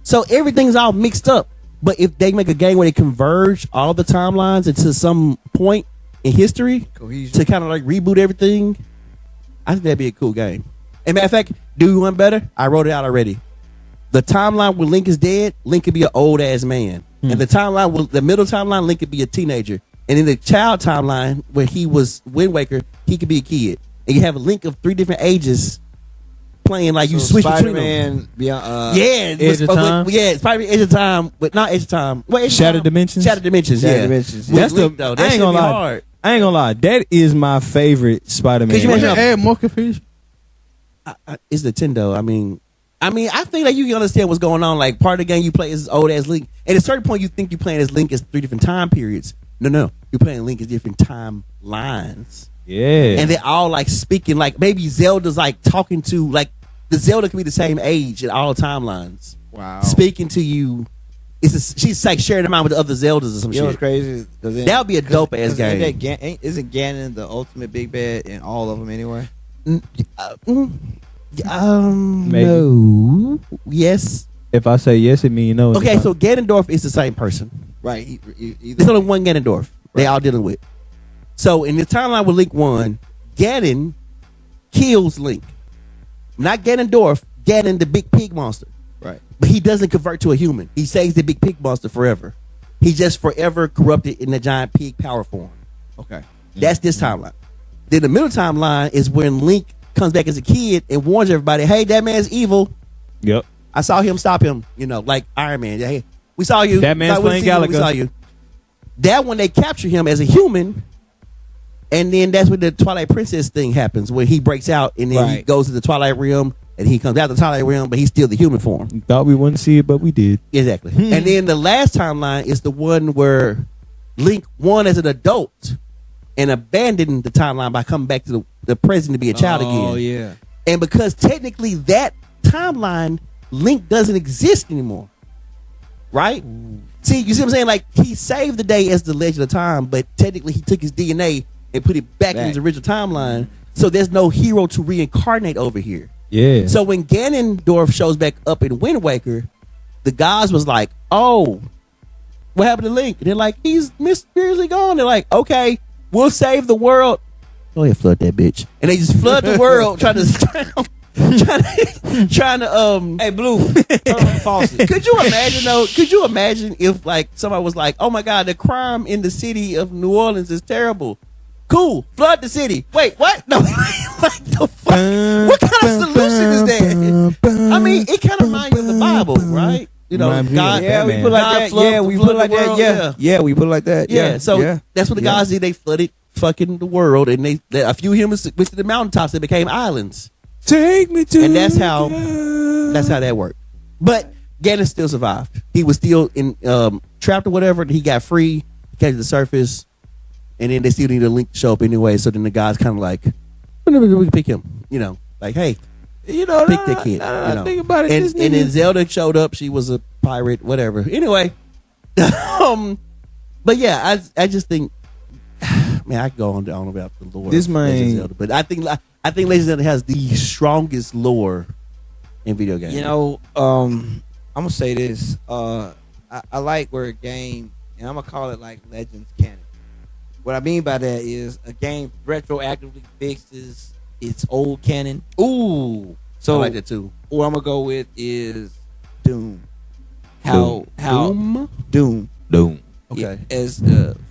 So everything's all mixed up. But if they make a game where they converge all the timelines into some point in history Cohesion. to kind of like reboot everything, I think that'd be a cool game. And matter of fact, do you want better? I wrote it out already. The timeline where Link is dead, Link could be an old ass man. And the middle timeline, Link could be a teenager. And in the child timeline where he was Wind Waker, he could be a kid. And you have a Link of 3 different ages playing like you switch between them. Beyond, Edge of Time? It's probably Edge of Time, but not Edge of Time. Well, Edge of Shattered Time. Dimensions? Shattered Dimensions, yeah. Dimensions. That's Link, the. though. I That ain't should gonna be lie. hard. I ain't gonna lie. That is my favorite Spider-Man. Could you imagine Add more confusion. It's Nintendo. I mean, I think that you can understand what's going on. Like, part of the game you play is old ass Link. At a certain point, you think you're playing as Link as 3 different time periods. No. You're playing Link as different timelines. Yeah. And they're all like speaking, like maybe Zelda's like talking to, like, the Zelda can be the same age in all timelines. Wow. Speaking to you. She's like sharing them out with the other Zeldas or some You know what's shit. crazy? That would be a dope ass game. Isn't Ganon the ultimate big bad in all of them anyway? No. Yes. If I say yes, it means no. Okay, so Ganondorf is the same person. Right. There's only one Ganondorf. They all dealing with. So in the timeline with Link 1, Ganon kills Link. Not Ganondorf, Ganon the big pig monster. Right. But he doesn't convert to a human. He stays the big pig monster forever. He just forever corrupted in the giant pig power form. Okay. That's this timeline. Then the middle timeline is when Link comes back as a kid and warns everybody, hey, that man's evil. Yep. I saw him stop him, like Iron Man. Hey, we saw you. That man's playing Gallagher. We saw you. That when they capture him as a human, and then that's when the Twilight Princess thing happens, where he breaks out and then he goes to the Twilight Realm, and he comes out of the Twilight Realm, but he's still the human form. Thought we wouldn't see it, but we did. Exactly. And then the last timeline is the one where Link won as an adult and abandoned the timeline by coming back to the present to be a child again. Oh, yeah. And because technically that timeline, Link doesn't exist anymore. Right? See, you see what I'm saying? Like, he saved the day as the Legend of Time, but technically he took his DNA and put it back in his original timeline. So there's no hero to reincarnate over here. Yeah. So when Ganondorf shows back up in Wind Waker, the gods was like, oh, what happened to Link? And they're like, he's mysteriously gone. They're like, okay, we'll save the world. Go ahead, flood that bitch. And they just flood the world trying to Hey, Blue, turn on the faucet. Could you imagine though? Could you imagine if like somebody was like, oh my God, the crime in the city of New Orleans is terrible. Cool, flood the city. Wait, what? No, like the fuck? What kind of solution is that? I mean, it kind of reminds you of the Bible, right? You know, God. Yeah, we put like that. Yeah, we put like that. Yeah, we put it like that. Yeah, so that's what the guys did. They flooded fucking the world, and they a few humans went to the mountaintops and became islands. Take me to, and that's how that worked. But Ganon still survived. He was still in trapped or whatever. He got free, he came to the surface, and then they still need a Link to show up anyway. So then the guys kind of like, we can pick him. You know, like, hey, pick that kid. Think about it. And then Zelda showed up. She was a pirate, whatever. Anyway, but yeah, I just think, man, I could go on about the lore. This of man, Legend of Zelda, but I think Legend of Zelda has the strongest lore in video games. You know, I'm gonna say this. I like where a game, and I'm gonna call it like Legends canon. What I mean by that is a game retroactively fixes its old canon. Ooh, so I like that too. What I'm gonna go with is Doom. Doom. Okay, as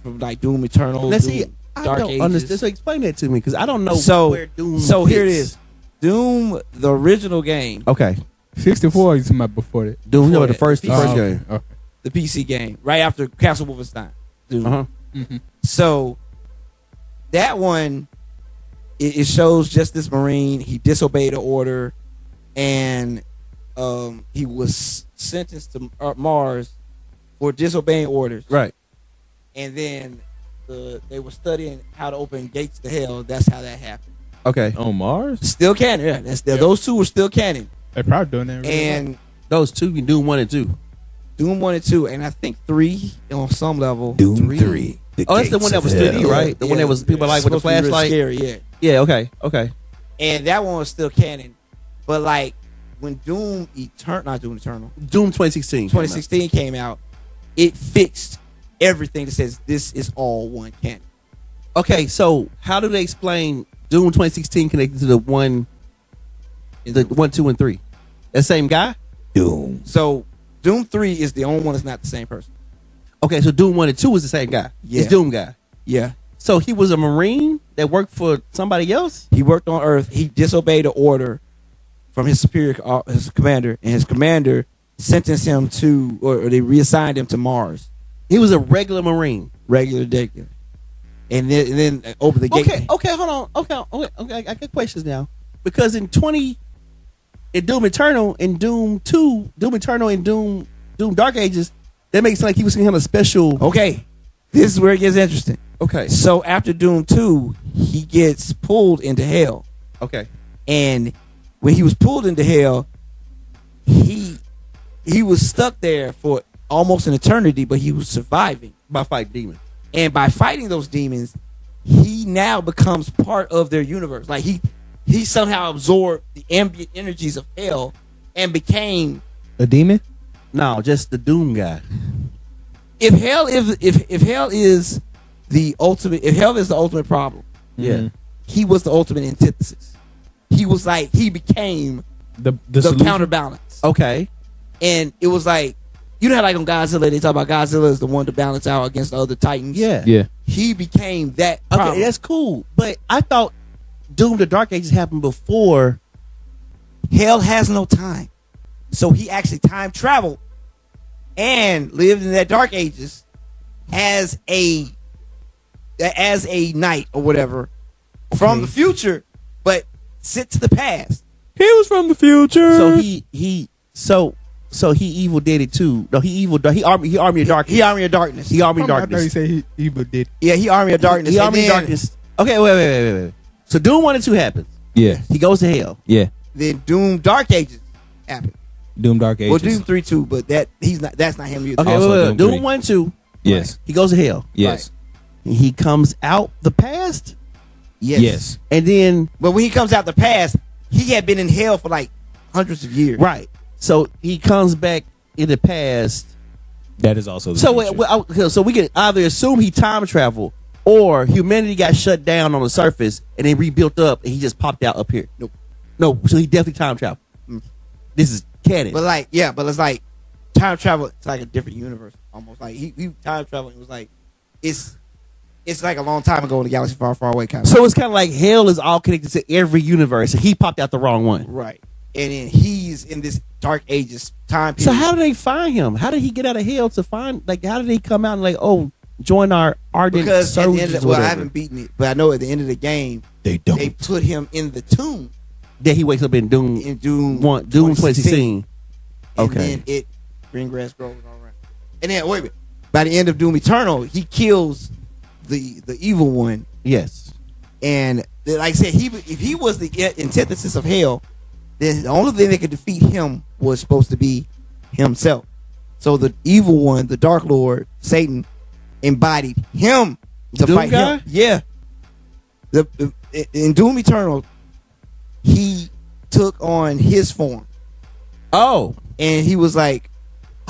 from like Doom Eternal. Let's Doom, see. I Dark don't Ages. understand. So explain that to me, because I don't know where Doom. So fits. here it is. Doom, the original game. Okay. 64 is my before that. Doom, Before the that. first PC. game. Okay. The PC game, right after Castle Wolfenstein. Doom. Uh-huh. So that one, it shows just this Marine. He disobeyed the order, and he was sentenced to Mars for disobeying orders. Right. And then they were studying how to open gates to hell. That's how that happened. Okay. on Mars. Still canon. Yeah, those two were still canon. They probably doing that. Really And Those two can do 1 and 2. Doom 1 and 2, and I think 3 on some level. Doom 3. Oh, that's the one that was 3D, right? The one that was people like with the Supposed to be real flashlight. Scary, yeah. Yeah. Okay. And that one was still canon. But like when Doom Eternal, Doom 2016. 2016 came out, it fixed everything that says this is all one canon. Okay, so how do they explain Doom 2016 connected to the 1, 2, and 3? The same guy? Doom. So Doom 3 is the only one that's not the same person. Okay, so Doom 1 and 2 is the same guy. Yeah. It's Doom guy. Yeah. So he was a Marine that worked for somebody else? He worked on Earth. He disobeyed the order from his superior, his commander, and his commander sentenced him to, or they reassigned him to Mars. He was a regular Marine. Regular. And then over the gate. Okay, hold on. Okay, I got questions now. Because in Doom Eternal and Doom 2, Doom Eternal and Doom Dark Ages, that makes it like he was going to have a special. Okay, this is where it gets interesting. Okay. So after Doom 2, he gets pulled into hell. Okay. And when he was pulled into hell, he was stuck there for almost an eternity, but he was surviving. By fighting demons. And by fighting those demons, he now becomes part of their universe. Like he somehow absorbed the ambient energies of hell and became A demon? No, just the Doom guy. if hell is the ultimate problem, Yeah. he was the ultimate antithesis. He was like, he became The the solution? counterbalance. Okay. And it was like, you know how like on Godzilla, they talk about Godzilla is the one to balance out against the other titans? Yeah. Yeah. He became that Okay, problem. that's cool. But I thought Doom the Dark Ages happened before. Hell has no time, so he actually time traveled and lived in that Dark Ages as a knight or whatever from the future, but sent to the past. He was from the future. So he evil did it too. No, he army of darkness. He army of darkness. He army of I thought darkness. he said he evil did. Yeah, he army of darkness. He And army of then- darkness. Okay, wait. So Doom 1 and 2 happens. Yeah. He goes to hell. Yeah. Then Doom Dark Ages happened. Doom Dark Ages. Well, Doom 3 too, but that's not him either. Okay, Also wait. Doom Doom 3. 1 2. Yes. He goes to hell. Yes. He comes out the past, Yes. and then But when he comes out the past, he had been in hell for like hundreds of years. right. So he comes back in the past. That is also the So future. so we can either assume he time traveled or humanity got shut down on the surface and then rebuilt up and he just popped out up here. Nope. No, so he definitely time traveled. This is canon. But like, yeah, but it's like time travel. It's like a different universe almost. Like he time traveling. It was like it's like a long time ago in the galaxy far, far away kind of. So it's kind of like hell is all connected to every universe, and he popped out the wrong one. Right. And then he's in this Dark Ages time period. So how did they find him? How did he get out of hell to find? Like, how did he come out and like, oh, join our ardent Because at the soldiers? end of the, well, I haven't beaten it, but I know at the end of the game They don't. they put him in the tomb Then he wakes up in Doom in Doom 2016. And Okay. then it green grass grows all around. And then wait a minute. By the end of Doom Eternal, he kills the evil one. Yes. And like I said, if he was the antithesis of hell, then the only thing that could defeat him was supposed to be himself. So the evil one, the Dark Lord, Satan, embodied him to Doom fight guy? him. Yeah. In Doom Eternal, he took on his form, Oh, and he was like,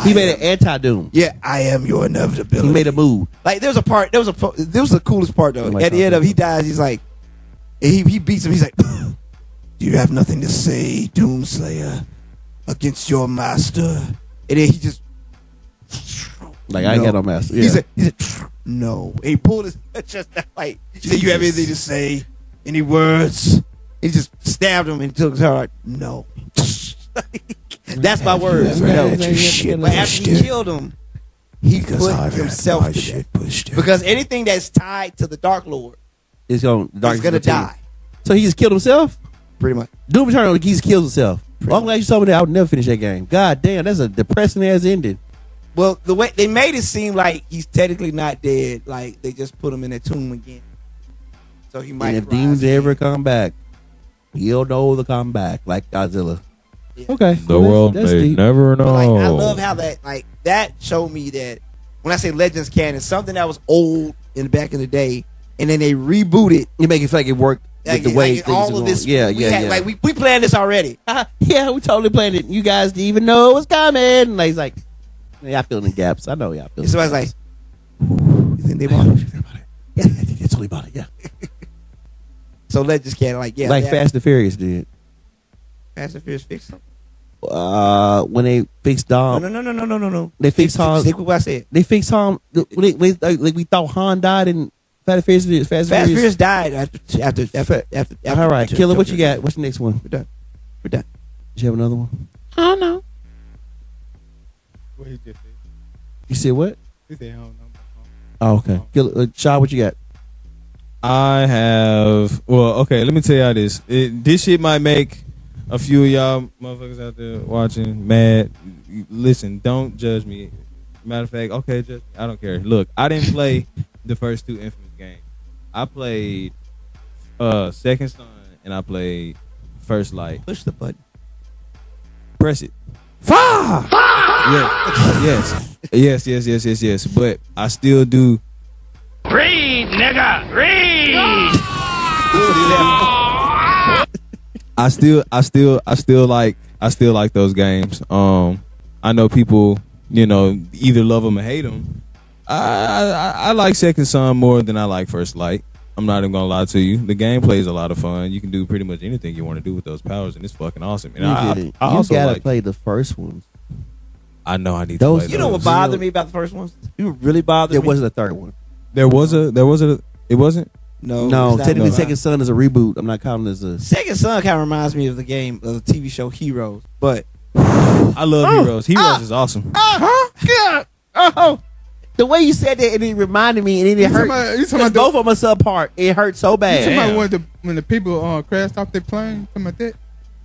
he made an anti-Doom. "Yeah, I am your inevitability." He made a move. Like there was the coolest part though. Oh my At the God. end of it, he dies. He's like, he beats him. He's like, "Do you have nothing to say, Doomslayer, against your master?" And then he just Like, I ain't got no master. Yeah. He said, "No." And he pulled his chest out like, he said, "You have anything to say? Any words?" He just stabbed him and took his heart. Like, "No." That's my words. No. But after he killed him, he put himself to death. Because anything that's tied to the Dark Lord It's going is gonna die. So he just killed himself? Pretty much. Doom Eternal, he just kills himself. Well, I'm glad you told me that. I would never finish that game. God damn, that's a depressing ass ending. Well, the way they made it seem like he's technically not dead, like they just put him in that tomb again. So he might. And if rise demons again. ever come back, he'll know to come back, like Godzilla. Yeah. Okay. The world that's may deep. never know. But like, I love how that showed me that when I say Legends canon, something that was old in the back in the day, and then they rebooted. You make it feel like it worked with the way things all are of this. going. Yeah, we yeah, had, yeah. Like we planned this already. Yeah, we totally planned it. You guys didn't even know it was coming. And like, he's like, yeah, I feel the gaps. I know y'all feel And somebody's like, "You think they bought it?" yeah, I think they totally bought it. Yeah. So Legends canon, like like Fast and Furious did. Fast and Furious fixed something. When they fixed Dom. No. They fixed Han. Stick with what I said. They fixed Han. Like we thought Han died in Fast and Furious. Fast and Furious died after. All right, Killer, what you got? What's the next one? We're done. Did you have another one? I don't know. What he just said. You said what? He said, "I don't know." Oh, okay. Killer, Shaw, what you got? I have. Well, okay. Let me tell y'all this. This shit might make a few of y'all motherfuckers out there watching mad. Listen, don't judge me. Matter of fact, okay, judge me. I don't care. Look, I didn't play the first two Infamous games. I played Second Son and I played First Light. Push the button. Press it. Fire! Yes. But I still do. Read, nigga, read. I still like those games. I know people, either love them or hate them. I like Second Son more than I like First Light. I'm not even gonna lie to you. The gameplay is a lot of fun. You can do pretty much anything you want to do with those powers, and it's fucking awesome. And I also gotta like. play the first one. I know I need Those- to play. You know what those. bothered me about the first ones? You really bothered There me. wasn't a third one. There was a. It wasn't. No, No, it's not technically, no. Second Son is a reboot. I'm not counting it as a. Second Son kind of reminds me of the game, of the TV show Heroes. But I love Heroes. Heroes is awesome. The way you said that, and it reminded me, and it hurt. You talking about Both of them are subpart. It hurt so You bad. talking about when the people crashed off their plane? Talking about that?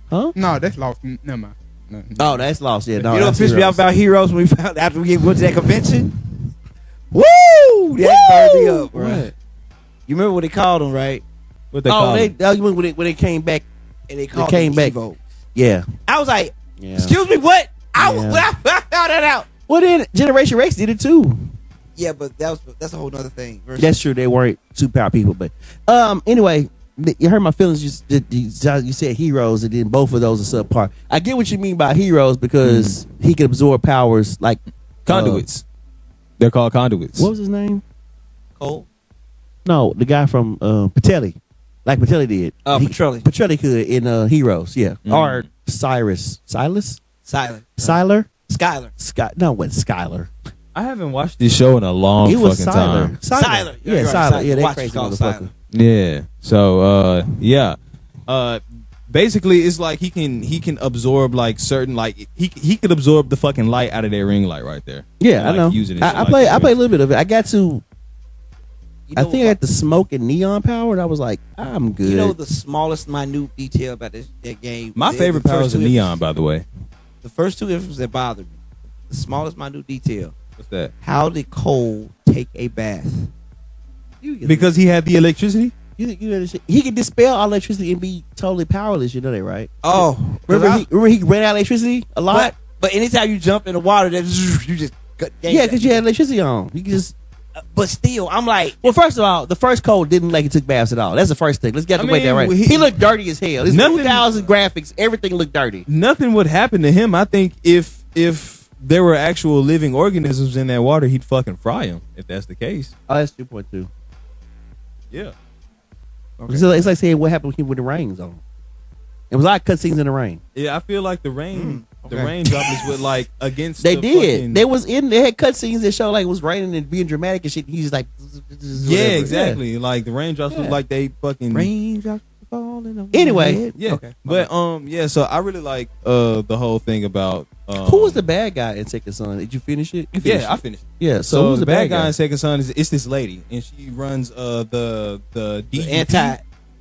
Huh? No, that's lost. Never mind. No. Oh, that's lost. Yeah, no, you know what that's pissed me Heroes. off about Heroes when we found after we went to that convention? Woo! That burned me up, bro. What? You remember what they called them, right? What they call They them? when they came back. And they called came them back. Evo. Yeah. I was like, Yeah. excuse me, what? Yeah. When I found that out. Well, then Generation Rex did it too. Yeah, but that's a whole nother thing. That's true. They weren't superpower people, but anyway, you heard my feelings. You said Heroes, and then both of those are subpar. I get what you mean by Heroes because he can absorb powers like Conduits. They're called conduits. What was his name? Cole? No, the guy from Patelli, like Patelli did. Petrelli. Petrelli could in Heroes, yeah. Or Silas, Silent. Siler, Skyler. No, it wasn't Skyler. I haven't watched this show in a long It was fucking time. Siler. Yeah, You're right, Siler. Siler. Yeah, they Watch crazy it called motherfucker. Yeah. So yeah. Basically it's like he can absorb like certain like he could absorb the fucking light out of their ring light right there. Yeah, And, I like, know. use it and shit I like play that. a little bit of it. I got to. You I know think I what- got the smoke and neon power, and I was like, I'm good. You know the smallest minute detail about that game? My favorite power is the neon, by the way. The first two instances that bothered me. The smallest minute detail. What's that? How did Cole take a bath? Because he had the electricity? You know this shit. He can dispel all electricity and be totally powerless. You know that, right? Oh, Remember he ran out of electricity a lot. But anytime you jump in the water, you just Yeah, because you had electricity on. You can just. But still, I'm like, Well, first of all, the first Cole didn't like he took baths at all. That's the first thing. Let's get I the way that mean, right. he- He looked dirty as hell. It's Nothing- 2000 graphics. Everything looked dirty. Nothing would happen to him. I think if there were actual living organisms in that water, he'd fucking fry them, if that's the case. Oh, that's 2.2. Yeah. It's like saying what happened when the rain's on. It was a lot of cutscenes in the rain. Yeah, I feel like the rain the okay. rain droplets would like against They the did. fucking- They had cutscenes that showed like it was raining and being dramatic and shit. He's just like, Yeah, whatever. exactly. Like the raindrops look Yeah. like they fucking raindrops falling on Anyway. my head. Yeah. Okay. But yeah, so I really like the whole thing about Who was the bad guy in Second Son? Did you finish it? You finished Yeah, I it. finished. Yeah, so So who's the bad guy in Second Son is it's this lady and she runs the The DUP. anti.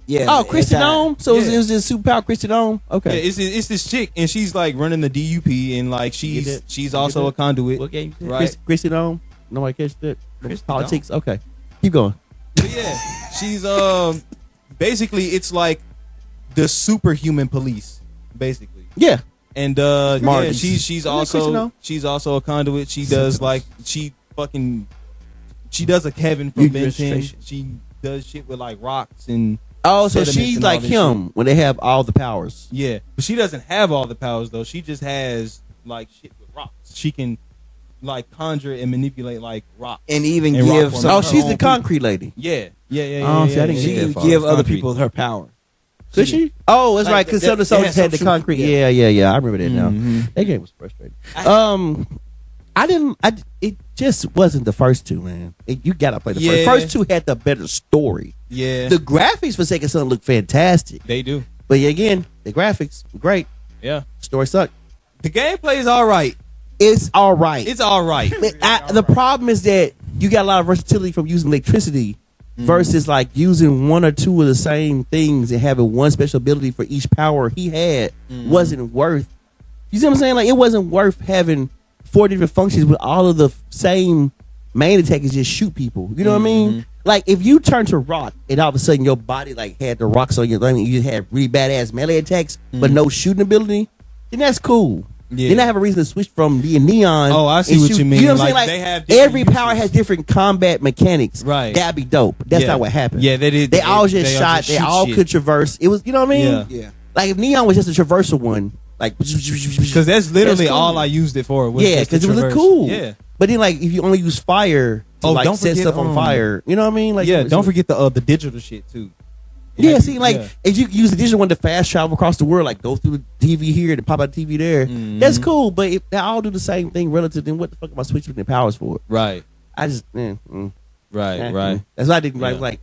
Yeah. Oh, the Christian anti- Dome? So Yeah. it was just superpower Christian Dome? Yeah, Okay. it's this chick and she's like running the DUP and like get that? she's You also get a conduit. What game you said? Right. Christian Dome? Nobody catch that? Christian Politics? Okay. Keep going. But yeah, she's basically it's like the superhuman police, basically. Yeah. And yeah, Marty's. she's Isn't that Christian also Dome? she's also a conduit. She does like she does a Kevin from Youth Ben 10. registration. She does shit with like rocks and Oh, so sediments she's and all like this him when they have all the powers. yeah, but she doesn't have all the powers though. She just has like shit with rocks. She can like conjure and manipulate like rocks And even And rock give form. some Oh, of her she's own the people. concrete lady. Yeah. Oh, see, I didn't She get can that far. give other Concrete. people her power. Did she? Oh, that's Like, right. Because they- some of the they soldiers had had the some concrete. truth, Yeah. I remember that now. Mhm. That game was frustrating. I- I didn't. It just wasn't the first two, man. You gotta play the Yeah. first. First two had the better story. Yeah. The graphics for Second Son look fantastic, They do. but again, the graphics great. Yeah. Story sucked. The gameplay is all right. It's all right. It's all right. But the problem is that you got a lot of versatility from using electricity versus like using one or two of the same things and having one special ability for each power he had wasn't worth. You see what I'm saying? Like it wasn't worth having 4 different functions with all of the same main attack is just shoot people. You know what I mean? Like if you turn to rock and all of a sudden your body like had the rocks on your thing, you just had really badass melee attacks but no shooting ability, then that's cool. Yeah. Then I have a reason to switch from being neon. Oh, I see and what shoot. you mean. You know what I'm Like, saying? they have different every power uses. has different combat mechanics. Right. That'd be dope. That's Yeah. not what happened. Yeah, they did. They all just they all shot. just They shoot all shit. could traverse. It was, you know what I mean? Yeah. Yeah. Like if neon was just a traversal one, like Because that's literally cool. all I used it for. Was Yeah, just to because it would look traverse. cool. Yeah. But then like if you only use fire to Oh, like don't set forget, stuff on fire, you know what I mean? Like Yeah. Don't forget the digital shit too. Yeah, see, like Yeah. if you use the digital one to fast travel across the world, like go through the TV here and pop out the TV there, that's cool. But if they all do the same thing relative, then what the fuck am I switching the powers for? Right. I just, Right. eh, Right. That's why I didn't Yeah. like.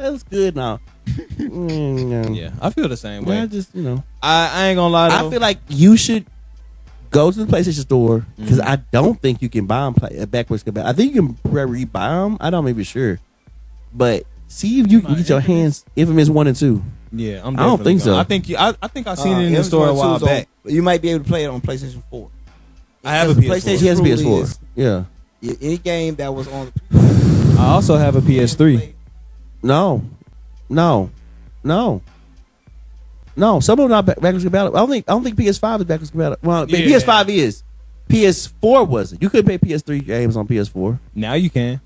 That was good now. Yeah, I feel the same way. I just, I ain't gonna lie though. I feel like you should go to the PlayStation Store because I don't think you can buy them backwards compatible. I think you can re-buy them. I don't even sure, but see if you can get your hands Infamous 1 and 2. Yeah, I don't think so. I think I seen it in the store a while back. You might be able to play it on PlayStation 4. I have a PS4. He has a PS4. Yeah. Any game that was on. I also have a PS3. No. Some of them not backwards compatible. I don't think PS5 is backwards compatible. Well, PS5 is. PS4 wasn't. You couldn't play PS3 games on PS4. Now you can.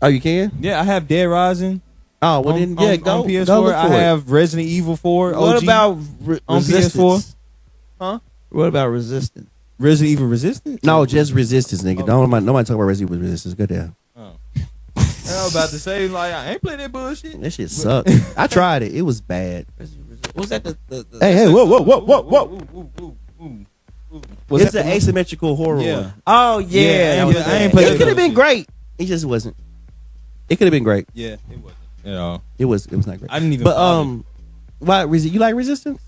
Oh, you can? Yeah, I have Dead Rising. Oh, well then, go on PS4. Go look for I have Resident Evil 4. What OG about on PS4? Huh? What about Resistance? Resident Evil Resistance? No, just Resistance, nigga. Nobody talk about Resident Evil Resistance. Go down. Oh. I was about to say, like, I ain't play that bullshit. That shit sucked. I tried it. It was bad. Was that the Hey, whoa. Was It's that an asymmetrical horror Yeah. one. Oh yeah, I ain't played It that could have been bullshit. great. It just wasn't. It could have been great. Yeah, it wasn't at all. It was not great. I didn't even. But bother. why you like Resistance?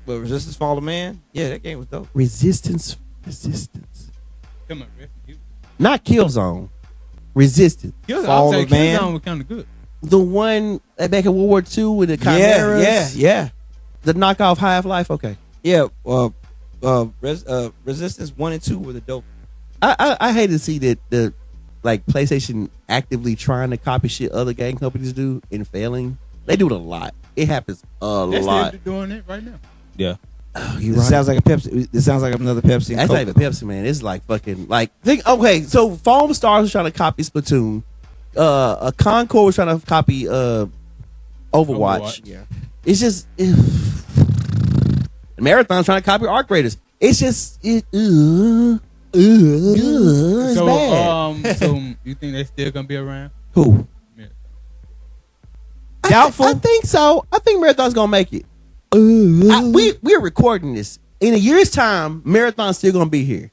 But Resistance Fall of Man? Yeah, that game was dope. Resistance. Come on, Riff. Not Killzone. Resistance. Fall of Man. Killzone was kind of good. The one back in World War II with the chimeras. Yeah. The knockoff Half-Life. Okay. Yeah. Resistance 1 and 2 were the dope. I hate to see that the PlayStation actively trying to copy shit other game companies do and failing. They do it a lot. It happens a They're lot. still doing it right now. Yeah. Oh, you It right. sounds like a Pepsi. It sounds like another Pepsi. and That's not Coke. even Pepsi, man. It's like fucking okay. So Foam Stars was trying to copy Splatoon. A Concord was trying to copy Overwatch. Yeah. It's just Marathon's trying to copy Arc Raiders. It's just it's So, bad. so you think they still gonna be around? Who? Yeah. Doubtful. I think so. I think Marathon's gonna make it. We're recording this in a year's time. Marathon's still gonna be here.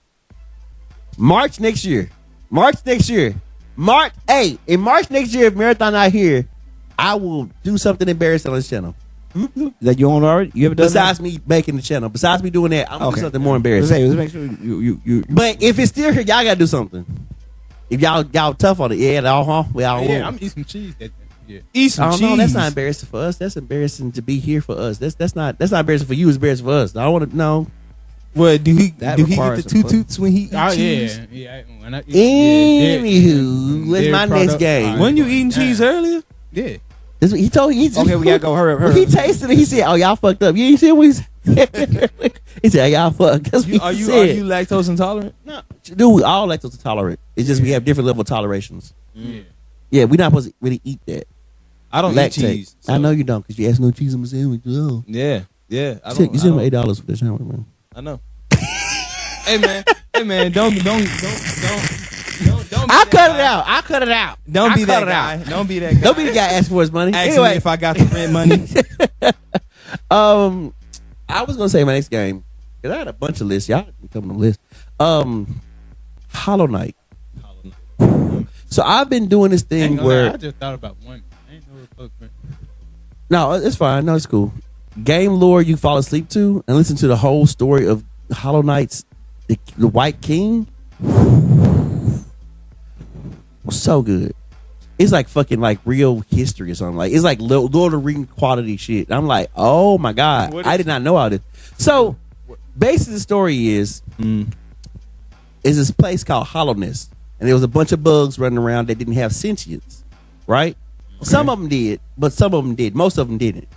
March next year. In March next year, if Marathon not here, I will do something embarrassing on this channel. That you own already? You ever done Besides me making the channel, besides me doing that, I'm gonna do something more embarrassing. Let's make sure you. But if it's still here, y'all gotta do something. If y'all tough on it, Yeah, I'm eating some cheese. Yeah. Eat some I don't cheese. know. That's not embarrassing for us. That's embarrassing to be here for us. That's not embarrassing for you. It's embarrassing for us. I don't want to know. What do he That do? He requires eat the some two toots when he eat Oh cheese? yeah. When I eat, Anywho, what's my next game? Wasn't you eating cheese earlier? Yeah. He told me. Okay, we gotta go. Hurry up. He tasted it. He said, "Oh, y'all fucked up." You ain't see what he said? He said, "Y'all fucked." That's what Are he you said. lactose intolerant? No, dude, we all lactose intolerant. It's just we have different level of tolerations. Yeah. Yeah, we're not supposed to really eat that. I don't Lactate. eat cheese. I know you don't because you asked no cheese on my sandwich. Oh. Yeah. I You sent me don't. $8 for this sandwich, man. I know. Hey man, don't. I cut it out. Don't be I that cut it guy. out. Don't be that guy. Don't be the guy asking for his money. Asking Anyway, me if I got the rent money. I was gonna say my next game because I had a bunch of lists. Y'all can come on the list. Hollow Knight. So I've been doing this thing where I just thought about one. I ain't know it was fucking- no, it's fine. No, it's cool. Game lore you fall asleep to and listen to the whole story of Hollow Knight's the White King. So good. It's like fucking like real history or something. Like it's like Lord of the Rings quality shit. And I'm like, oh my god, I did not know all this. So basically, the story is this place called Hollowness, and there was a bunch of bugs running around that didn't have sentience, right? Okay. Some of them did, but some of them did. Most of them didn't.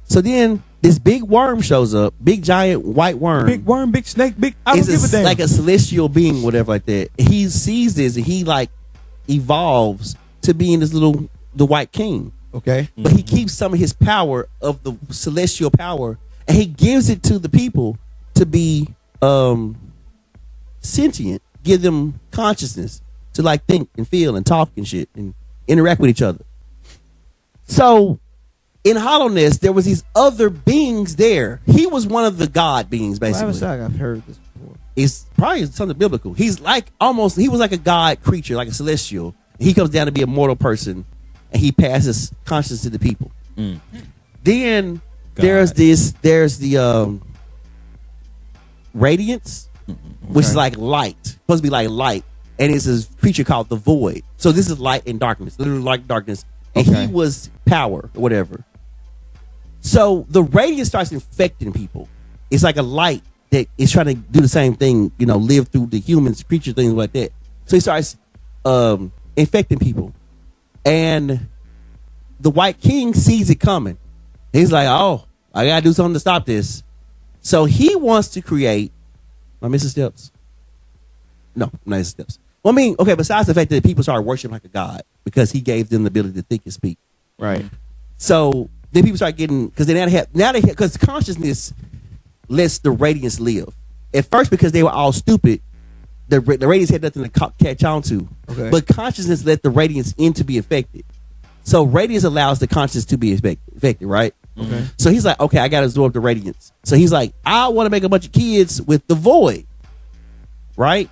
So then this big worm shows up, big giant white worm. Big worm, big snake, big. I don't give a damn. Like a celestial being, whatever like that. He sees this and he like evolves to being the White King. Okay. But he keeps some of his power of the celestial power and he gives it to the people to be sentient, give them consciousness to like think and feel and talk and shit and interact with each other. So in Hollowness, there was these other beings there. He was one of the god beings, basically. I've heard this before. It's probably something biblical. He's like he was like a god creature, like a celestial. He comes down to be a mortal person, and he passes consciousness to the people. Then God. there's the radiance, which is like light, supposed to be like light, and it's this creature called the void. So this is light and darkness, literally light and darkness, and he was power or whatever. So the radiance starts infecting people. It's like a light that is trying to do the same thing, live through the humans, creature, things like that. So he starts infecting people, and the White King sees it coming. He's like, "Oh, I gotta do something to stop this." So he wants to create. Am I missing steps? No, I'm not missing steps. Well, I mean, okay. Besides the fact that people started worshiping like a god because he gave them the ability to think and speak, Right. so then people start getting, because because consciousness lets the radiance live. At first, because they were all stupid, the radiance had nothing to catch on to. Okay. But consciousness let the radiance in to be affected. So radiance allows the consciousness to be affected, right? Okay. So he's like, okay, I got to absorb the radiance. So he's like, I want to make a bunch of kids with the void, right?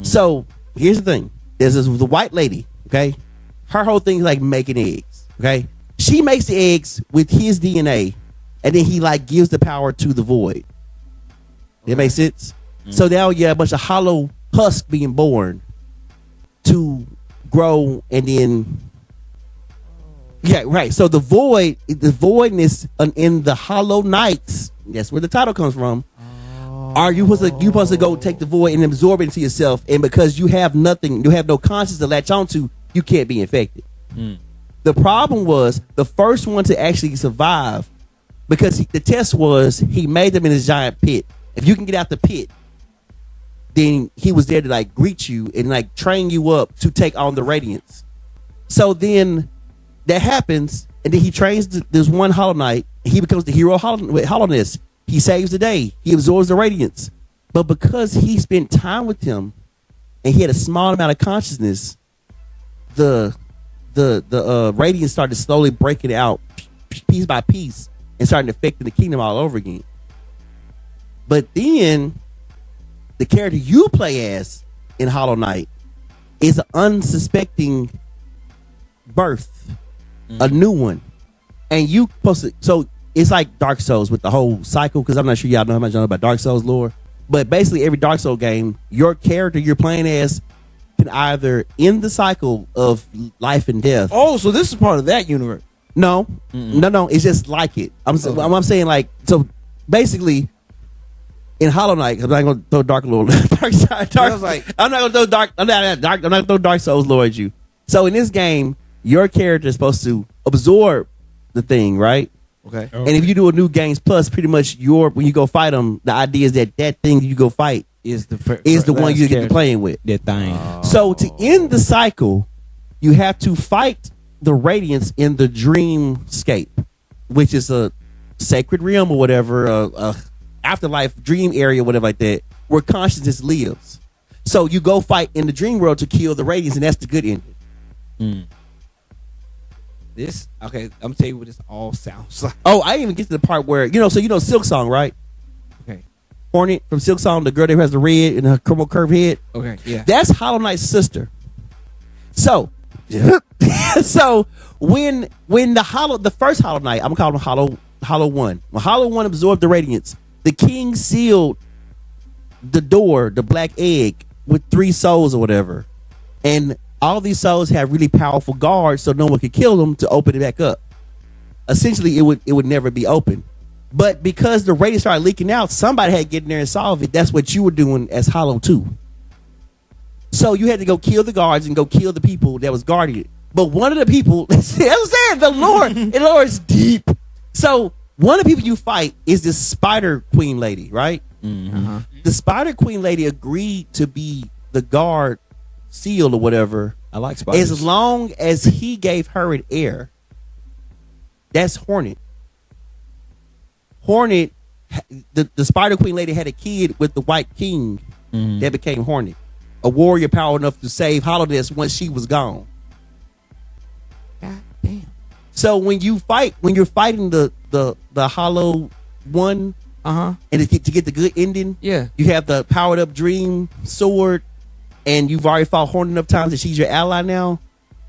So here's the thing: there's the white lady, okay? Her whole thing is like making eggs, okay? She makes the eggs with his DNA, and then he like gives the power to the void. That makes sense. So now you have a bunch of hollow husk being born to grow, and then yeah, right. So the voidness in the hollow nights. That's where the title comes from. Are you supposed to go take the void and absorb it into yourself? And because you have nothing, you have no conscience to latch onto, you can't be infected. The problem was the first one to actually survive, because the test was he made them in this giant pit. If you can get out the pit, then he was there to like greet you and like train you up to take on the radiance. So then that happens, and then he trains this one Hollow Knight. He becomes the hero of hollowness. He saves the day. He absorbs the radiance. But because he spent time with him and he had a small amount of consciousness, the radiance started slowly breaking out piece by piece and starting affecting the kingdom all over again. But then the character you play as in Hollow Knight is an unsuspecting birth, a new one, and you supposed to. So it's like Dark Souls with the whole cycle, because I'm not sure y'all know how much I know about Dark Souls lore, but basically every Dark Souls game, your character you're playing as can either end the cycle of life and death. Oh, so this is part of that universe. No, no, it's just like it. I'm saying, like, so basically in Hollow Knight, I'm not going to throw Dark Lord, I'm not going to throw Dark Souls lore at you. So in this game, your character is supposed to absorb the thing, right? Okay. And if you do a new Games Plus, pretty much when you go fight them, the idea is that thing you go fight is the one you get to playing with. That thing. So to end the cycle, you have to fight the radiance in the dreamscape, which is a sacred realm or whatever, a afterlife dream area, whatever like that, where consciousness lives. So you go fight in the dream world to kill the radiance, and that's the good ending. This okay. I'm gonna tell you what this all sounds like. Oh, I didn't even get to the part where Silk Song, right? Okay. Hornet from Silk Song, the girl that has the red and her curved head. Okay. Yeah. That's Hollow Knight's sister. So, so when the first Hollow Knight, I'm gonna call him Hollow One. When Hollow One absorbed the radiance, the king sealed the door, the black egg, with 3 souls or whatever, and all these souls have really powerful guards, so no one could kill them to open it back up. Essentially, it would never be open. But because the radiance started leaking out, somebody had to get in there and solve it. That's what you were doing as Hollow 2. So you had to go kill the guards and go kill the people that was guarding it. But one of the people, I'm saying the lore is deep. So one of the people you fight is this Spider Queen lady, right? The Spider Queen lady agreed to be the guard seal or whatever. I like spiders. As long as he gave her an heir. That's Hornet. Hornet, the Spider Queen lady had a kid with the White King that became Hornet. A warrior power enough to save Hollowness once she was gone. God damn. So when you're fighting the Hollow One, and to get the good ending, Yeah. you have the powered up dream sword, and you've already fought Hornet enough times that she's your ally now.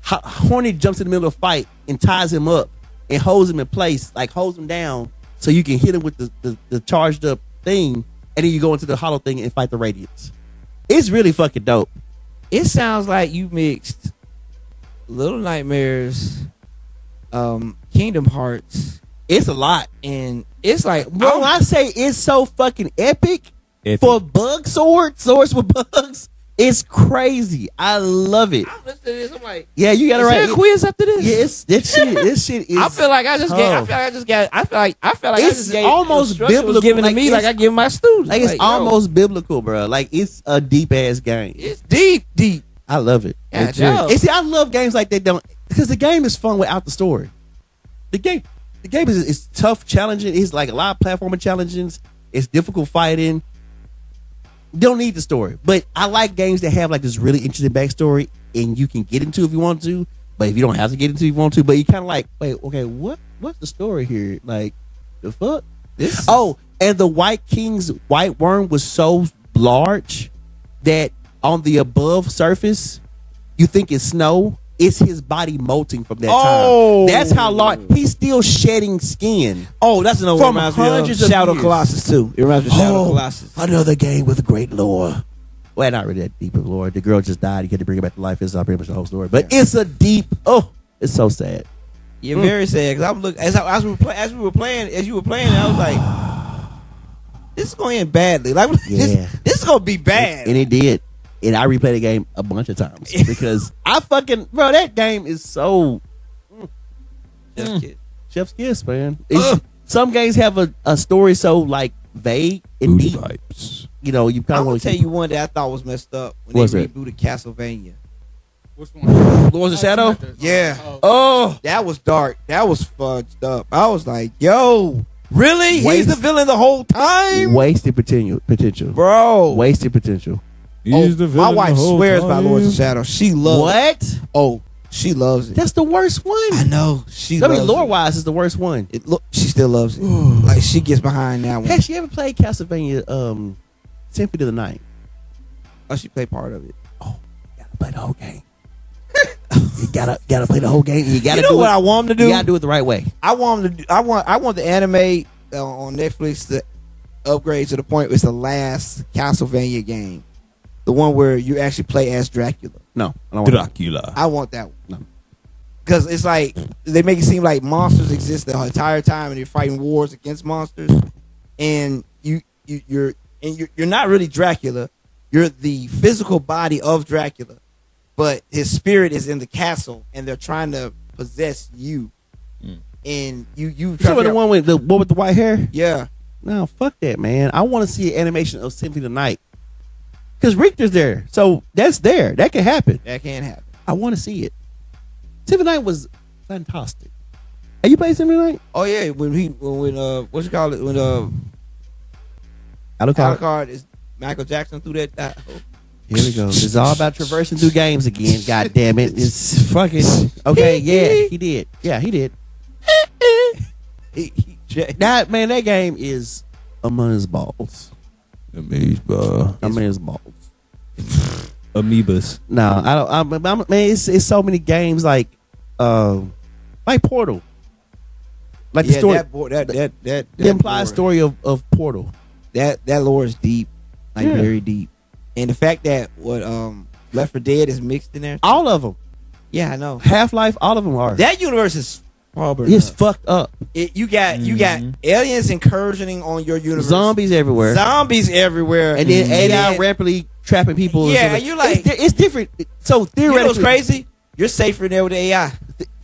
Hornet jumps in the middle of a fight and ties him up and holds him in place, like holds him down so you can hit him with the charged up thing, and then you go into the hollow thing and fight the Radiants. It's really fucking dope. It sounds like you mixed Little Nightmares, Kingdom Hearts. It's a lot. And it's like, bro, when I say it's so fucking epic. For bug swords with bugs, it's crazy. I love it. I'm listening to this. I'm like, yeah, you got it right. Is there a quiz after this? Yeah, this shit is. I feel like I just get. I feel like I just gave. Almost biblical. Given to me like I give my students. Like it's almost biblical, bro. Like it's a deep ass game. It's deep. I love it. Yeah, and see, I love games like that. Don't because the game is fun without the story. The game is tough, challenging. It's like a lot of platforming challenges. It's difficult fighting. You don't need the story, but I like games that have like this really interesting backstory, and you can get into if you want to. But if you don't have to get into if you want to, but you kind of like, wait, okay, what's the story here? Like, the fuck? And the White King's white worm was so large that on the above surface, you think it's snow. It's his body molting from that time. That's how large. He's still shedding skin. That's another from one. Hundreds of Shadow years. Colossus too. It reminds me of Shadow Colossus. Another game with a great lore. Well, not really that deep of lore. The girl just died. You had to bring her back to life. It's not pretty much the whole story, but it's a deep. It's so sad. Yeah, very sad. Because I'm looking as we were playing, I was like, this is going to end badly. Like, this is going to be bad. And it did. And I replayed the game a bunch of times because that game is so Chef's Kiss, man. Some games have a story so like vague and deep. You know, you kind of want to tell you one that I thought was messed up when they rebooted Castlevania. Which one? Lords of Shadow? Yeah. That was dark. That was fudged up. I was like, yo, really? He's the villain the whole time? Wasted potential. Bro. Wasted potential. My wife swears by Lords of Shadow. She loves it. She loves it. That's the worst one. I know. Lore wise is the worst one. She still loves it. Like she gets behind that one. Has she ever played Castlevania Symphony of the Night? She played part of it. You gotta play the whole game. You gotta play the whole game. You gotta do what I want them to do. You gotta do it the right way. I want the anime on Netflix to upgrade to the point where it's the last Castlevania game. The one where you actually play as Dracula. No, I don't want Dracula. I want that one. No. Because it's like they make it seem like monsters exist the entire time and you're fighting wars against monsters. And you're not really Dracula. You're the physical body of Dracula. But his spirit is in the castle and they're trying to possess you. And you try the one with the white hair? Yeah. No, fuck that, man. I want to see an animation of Symphony of the Night. Because Richter's there. So that's there. That can happen. That can happen. I want to see it. Symphony of the Night was fantastic. Have you played Symphony of the Night? Oh yeah, when what you call it? When Alucard is Michael Jackson through that. Here we go. It's all about traversing through games again. God damn it. It's fucking okay, yeah, he did. Yeah, he did. That game is among balls. Amazeballs. Amoebas. No, I don't. Man, it's so many games like Portal. Like the story, the implied story of Portal. That lore is deep, very deep, and the fact that Left 4 Dead is mixed in there. All of them. Yeah, I know. Half-Life, all of them are. That universe is it's fucked up. You got aliens incursioning on your universe. Zombies everywhere. And then AI rapidly trapping people. Yeah, and you're like, it's different. So theoretically, you know what's crazy? You're safer in there with the AI.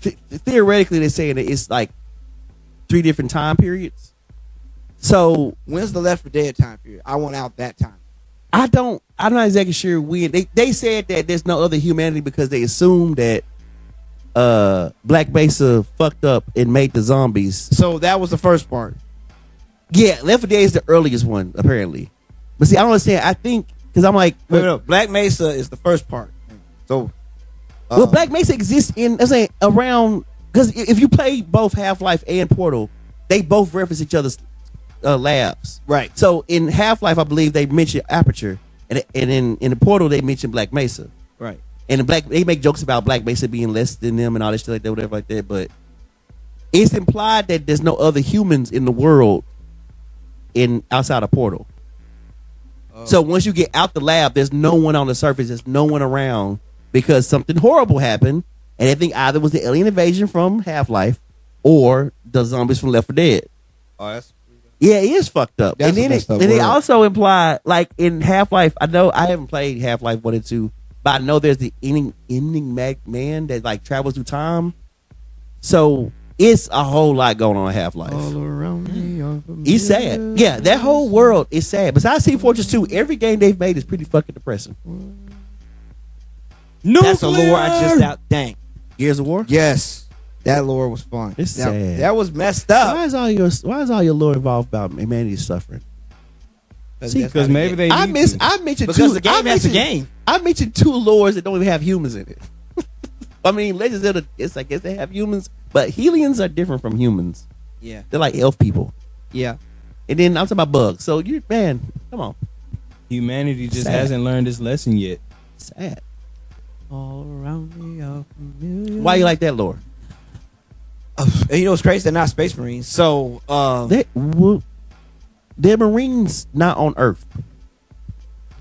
Theoretically, they're saying that it's like 3 different time periods. So when's the Left 4 Dead time period? I want out that time. I'm not exactly sure when. They said that there's no other humanity because they assumed that Black Mesa fucked up and made the zombies. So that was the first part. Yeah, Left 4 Dead is the earliest one, apparently. But see, I don't understand. I think, because I'm like... No, Black Mesa is the first part. So... well, Black Mesa exists around... Because if you play both Half-Life and Portal, they both reference each other's labs. Right. So in Half-Life, I believe they mentioned Aperture. And in the Portal, they mentioned Black Mesa. Right. And they make jokes about black basically being less than them and all this shit like that, whatever like that. But it's implied that there's no other humans in the world outside a portal. So once you get out the lab, there's no one on the surface. There's no one around because something horrible happened. And I think either was the alien invasion from Half-Life or the zombies from Left 4 Dead. Oh, that's Yeah, it is fucked up. That's And then they also imply, like in Half-Life, I know I haven't played Half-Life 1 and 2, but I know there's the enigmatic man that like travels through time. So it's a whole lot going on in Half-Life. all around me. It's sad. Yeah, that whole world is sad. Besides Team Fortress 2, every game they've made is pretty fucking depressing. That's a lore I just out. Dang. Gears of War? Yes. That lore was fun. It's sad. That was messed up. Why is all your lore involved about humanity's suffering? See, Because maybe they. I need to. mentioned Because two. the game has a game. I mentioned two lores that don't even have humans in it. I mean, Legends of the I guess they have humans, but Helians are different from humans. Yeah. They're like elf people. Yeah. And then I'm talking about bugs. So man, come on. Humanity just Sad. hasn't learned this lesson yet. Sad. All around me. Are familiar. Why you like that lore? And you know what's crazy? They're not Space Marines. So, They're Marines not on Earth.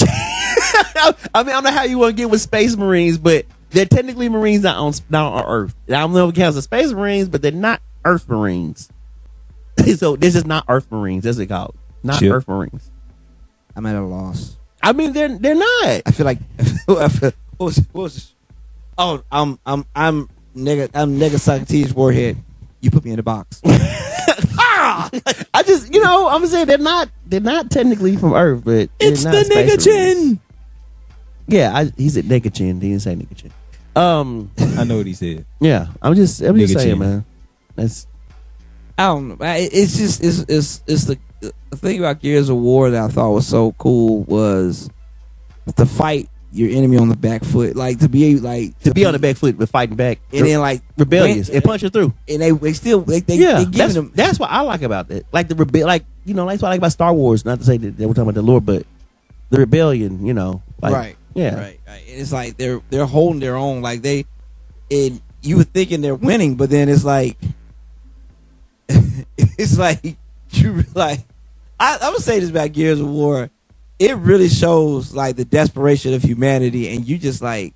I mean, I don't know how you want to get with Space Marines, but they're technically Marines not on Earth. I don't know if it counts as Space Marines, but they're not Earth Marines. So this is not Earth Marines. That's what they call it. Not Sure. Earth Marines. I'm at a loss. I mean, they're not. I feel like what was this? Oh, I'm Negasakati's warhead. You put me in the box. I just, I'm saying they're not technically from Earth, but It's they're the not Space nigga chin. Marines. Yeah, he said nigga chin. He didn't say nigga chin. I know what he said. Yeah, I'm just Nigga saying, chin. man. That's I don't know. It's just it's the thing about Gears of War that I thought was so cool was to fight your enemy on the back foot, like to be on the back foot but fighting back, and then like rebellious and punching through. and they still they That's, them. that's what I like about it. Like the that's what I like about Star Wars. Not to say that we're talking about the lore, but the rebellion. Like, Right. Yeah. Right. And it's like they're holding their own. Like and you were thinking they're winning, but then it's like you like I'm gonna say this about Gears of War. It really shows like the desperation of humanity, and you just like,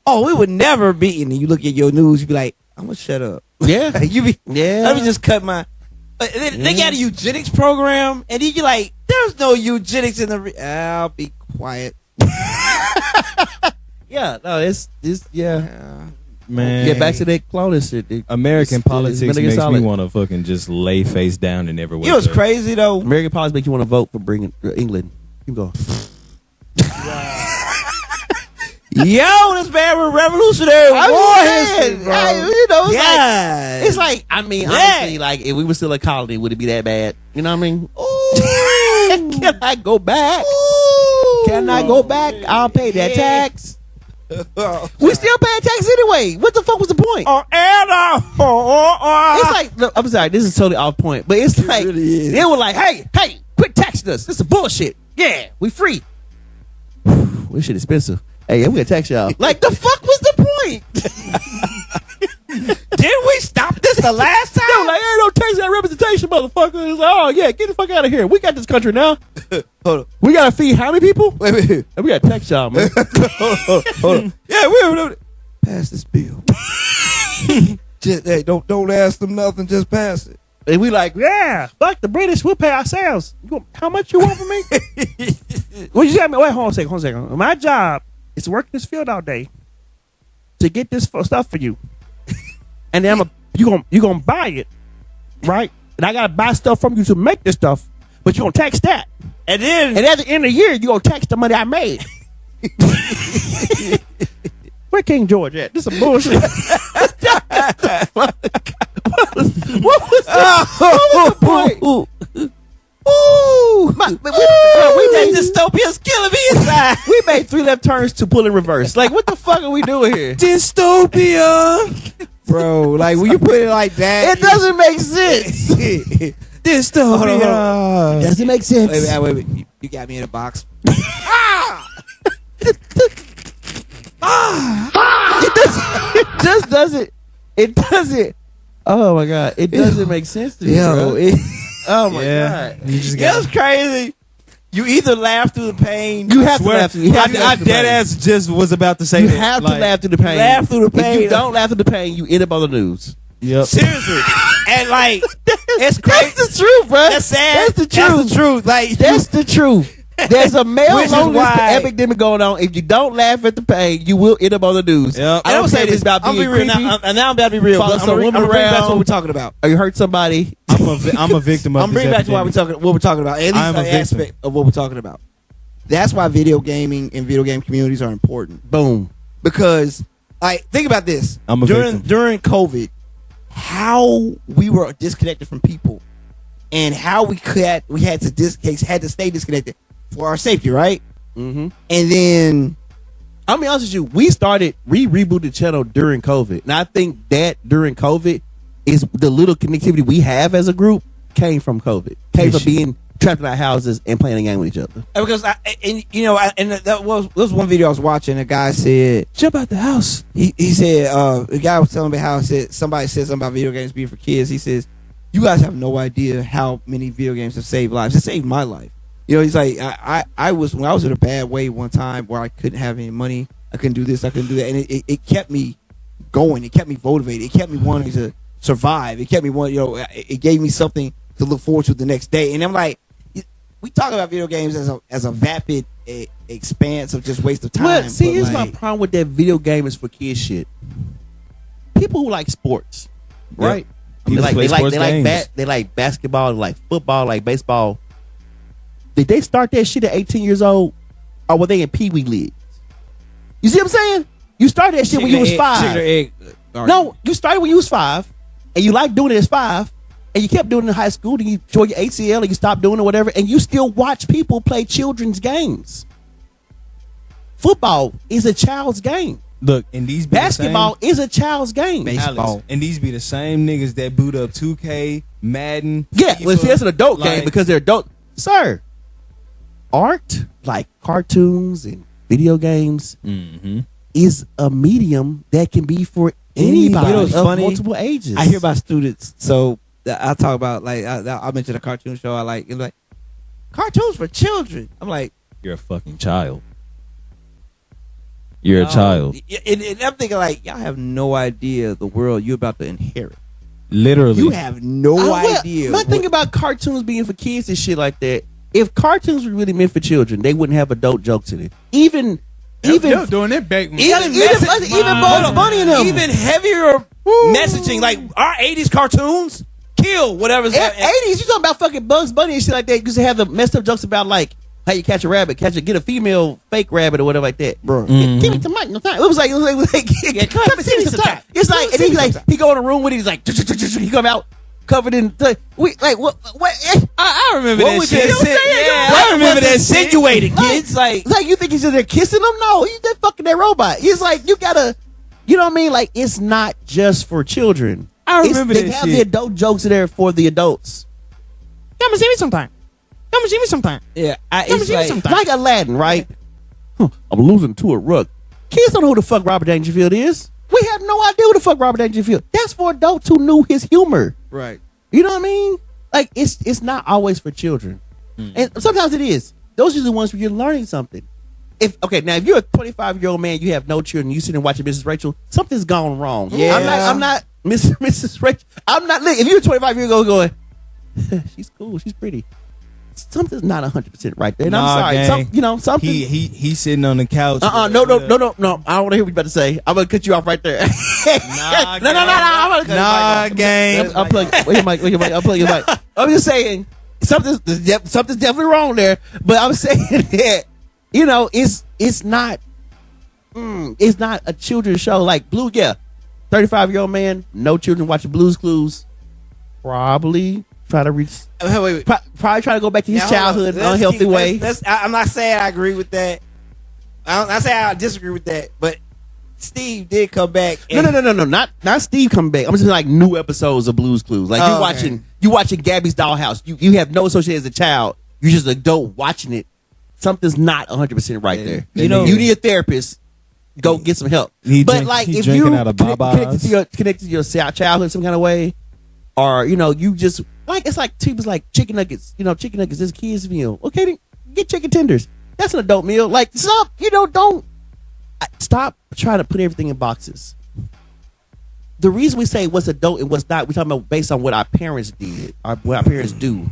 oh, we would never beaten. And you look at your news, you be like, I'm gonna shut up. Yeah. Let me just cut my. But then they got a eugenics program, and you like, there's no eugenics in the. I'll be quiet. Yeah. No, it's Man. Get back to that clonus shit. American politics Metal Gear makes Solid. me want to fucking just lay face down and never wake You know what's up. crazy though? American politics make you want to vote for bringing England. Keep going. Yo, this man with revolutionary war history, bro. It's like, I mean, honestly, like if we were still a colony, would it be that bad? You know what I mean? Can I go back? Can I go back? I'll pay that tax. We still paying tax anyway. What the fuck was the point? It's like, look, I'm sorry, this is totally off point, but it's like really is. they were like, hey, quit taxing us. This is bullshit. Yeah, we free. This shit expensive. Hey, I'm gonna tax y'all. Like, the fuck was the point? Didn't we stop this the last time? They were like, hey, don't tax that representation, motherfucker. It's like, oh yeah, get the fuck out of here. We got this country now. Hold on. We gotta feed how many people? Wait. And we gotta tax y'all, man. Hold on. Yeah, we pass this bill. Just, hey, don't ask them nothing. Just pass it. And we like, yeah, fuck the British. We'll pay ourselves. How much you want from me? What you got me? Wait, hold on a second. My job is to work in this field all day to get this stuff for you, and then you gonna buy it, right? And I gotta buy stuff from you to make this stuff, but you gonna tax that, and at the end of the year you gonna tax the money I made. Where King George at? This is some bullshit. What was the point? We that dystopia's killing me inside. We made 3 left turns to pull in reverse. Like, what the fuck are we doing here? Dystopia. Bro, like when you put it like that, It doesn't make sense. Dystopia. Doesn't make sense. Wait. You got me in a box. It just doesn't. It doesn't. Oh my god! It doesn't make sense to me. Bro. Oh my god! You just It's crazy. You either laugh through the pain. You have to laugh. You have to I laugh through the dead pain. ass just was about to say You that. have to Like, laugh through the pain. Laugh through the pain. If you don't laugh through the pain, you end up on the news. Yep. Seriously. And like, it's crazy. That's the truth, bro. That's sad. That's the truth. That's the truth. Like, That's the truth. There's a male Which is loneliness why- epidemic going on. If you don't laugh at the pain, you will end up on the news. Yep. I don't say this about I'm being be real creepy. now. Now I'm about to be real. Follow I'm some gonna woman bring back to around. what we're talking about. Or you hurt somebody. I'm a victim of I'm this bringing back to epidemic. what we're talking about. At least I'm a an victim. aspect of what we're talking about. That's why video gaming and video game communities are important. Boom. Because, like, think about this. I'm a victim. During COVID, how we were disconnected from people, and how we had to stay disconnected for our safety, right? Mm-hmm. And then I'll be honest with you. We rebooted the channel during COVID, and I think that during COVID is the little connectivity we have as a group came from COVID. Came from being trapped in our houses and playing a game with each other. because that was one video I was watching. A guy said, Jump out the house. he said the guy was telling me how somebody said something about video games being for kids. He says, you guys have no idea how many video games have saved lives. It saved my life. You know, he's like, I was when I was in a bad way one time where I couldn't have any money. I couldn't do this. I couldn't do that. And it kept me going. It kept me motivated. It kept me wanting to survive. It kept me wanting, it gave me something to look forward to the next day. And I'm like, we talk about video games as a vapid expanse of just waste of time. Well, see, but here's my like, problem with that video game is for kids shit. People who like sports, right? People play sports games. They like basketball, they like football, like baseball. Did they start that shit at 18 years old, or were they in Pee Wee leagues? You see what I'm saying? You started that shit when you was 5. No, you started when you was 5, and you like doing it as 5, and you kept doing it in high school. Then you tore your ACL, and you stopped doing it, whatever, and you still watch people play children's games. Football is a child's game. Look, and these be Basketball is a child's game. Alex, and these be the same niggas that boot up 2K, Madden. Yeah, well, FIFA, see, that's an adult game like- because they're adult. Sir, art, like cartoons and video games, is a medium that can be for anybody what's of funny? multiple ages. I hear about students, so I talk about, like, I mentioned a cartoon show I like. It's like, cartoons for children. I'm like, You're a fucking child. You're a child. And I'm thinking, like, y'all have no idea the world you're about to inherit. Literally. You have no idea. My thing about cartoons being for kids and shit like that, if cartoons were really meant for children, they wouldn't have adult jokes in it. Even They were doing it back when. even Bugs Bunny and them. even heavier messaging, like our 80s cartoons, kill whatever's 80s, you talking about fucking Bugs Bunny and shit like that. You used to have the messed up jokes about, like, how you catch a rabbit, get a female fake rabbit or whatever like that. Bro. Give me some money. No time. It was like come on, see me some time. It's like, and he's like, he go in a room with it. He's like, he come out covered in. What? I remember What that was shit. that? I remember that insinuated kids. Like, you think he's in there kissing them? No, he's just fucking that robot. He's like, you gotta, you know what I mean? Like, it's not just for children. I remember They that have shit. the adult jokes in there for the adults. Come and see me sometime. Come and see me sometime. yeah, Come and it's see me like, sometime. Like Aladdin, right? I'm losing to a rug. Kids don't know who the fuck Robert Dangerfield is. We have no idea who the fuck Robert Dangerfield. That's for adults who knew his humor. right. You know what I mean? Like, it's not always for children, and sometimes it is. Those are the ones where you're learning something. If you're a 25-year-old man, you have no children, you sit and watching Mrs. Rachel, something's gone wrong. Yeah. I'm not Mrs. Rachel. I'm not. If you're a 25-year-old going, she's cool, she's pretty. Something's not 100% right there. And Nah, I'm sorry. gang. Something. He's sitting on the couch. No. I don't want to hear what you're about to say. I'm gonna cut you off right there. Nah, No. I'm gonna cut you off. gang. I'm plugging. Wait your mic. I'm plugging your mic. I'm just saying something's definitely wrong there. But I'm saying that, you know, it's not a children's show like Blue. Yeah, 35-year-old man, no children watching Blue's Clues. Probably try to reach. Wait. Probably try to go back to his Now, childhood in an let's unhealthy keep- way. I'm not saying I agree with that. I say I disagree with that, but Steve did come back. And No. Not Steve coming back. I'm just saying, like, new episodes of Blue's Clues. Like, you watching Gabby's Dollhouse. You have no association as a child. You're just an adult watching it. Something's not 100% right there. You know- you need a therapist. go get some help. He But drink- like he if drinking you out of connected Baba's. to your childhood some kind of way, or you just like it's like people's like chicken nuggets. Chicken nuggets is a kid's meal. Okay, then get chicken tenders. That's an adult meal. Like stop. Don't stop trying to put everything in boxes. The reason we say what's adult and what's not, we're talking about based on what our parents did, what our parents do.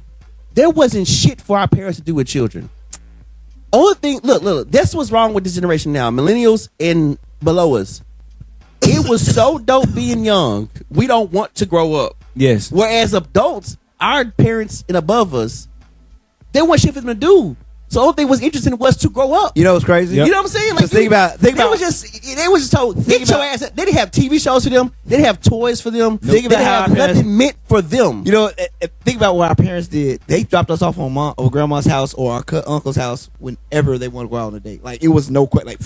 There wasn't shit for our parents to do with children. Only thing, look, that's what's wrong with this generation now. Millennials and below us. It was so dope being young. We don't want to grow up. Yes. Whereas adults, our parents and above us, they want shit for them to do. So the only thing was interesting was to grow up. You know what's crazy? You know what I'm saying? Like, Just think about. They was just told, get your ass. They didn't have TV shows for them. They didn't have toys for them. Think They about how didn't have our nothing meant for them. You know, think about what our parents did. They dropped us off on mom or grandma's house or our uncle's house whenever they want to go out on a date. Like it was no like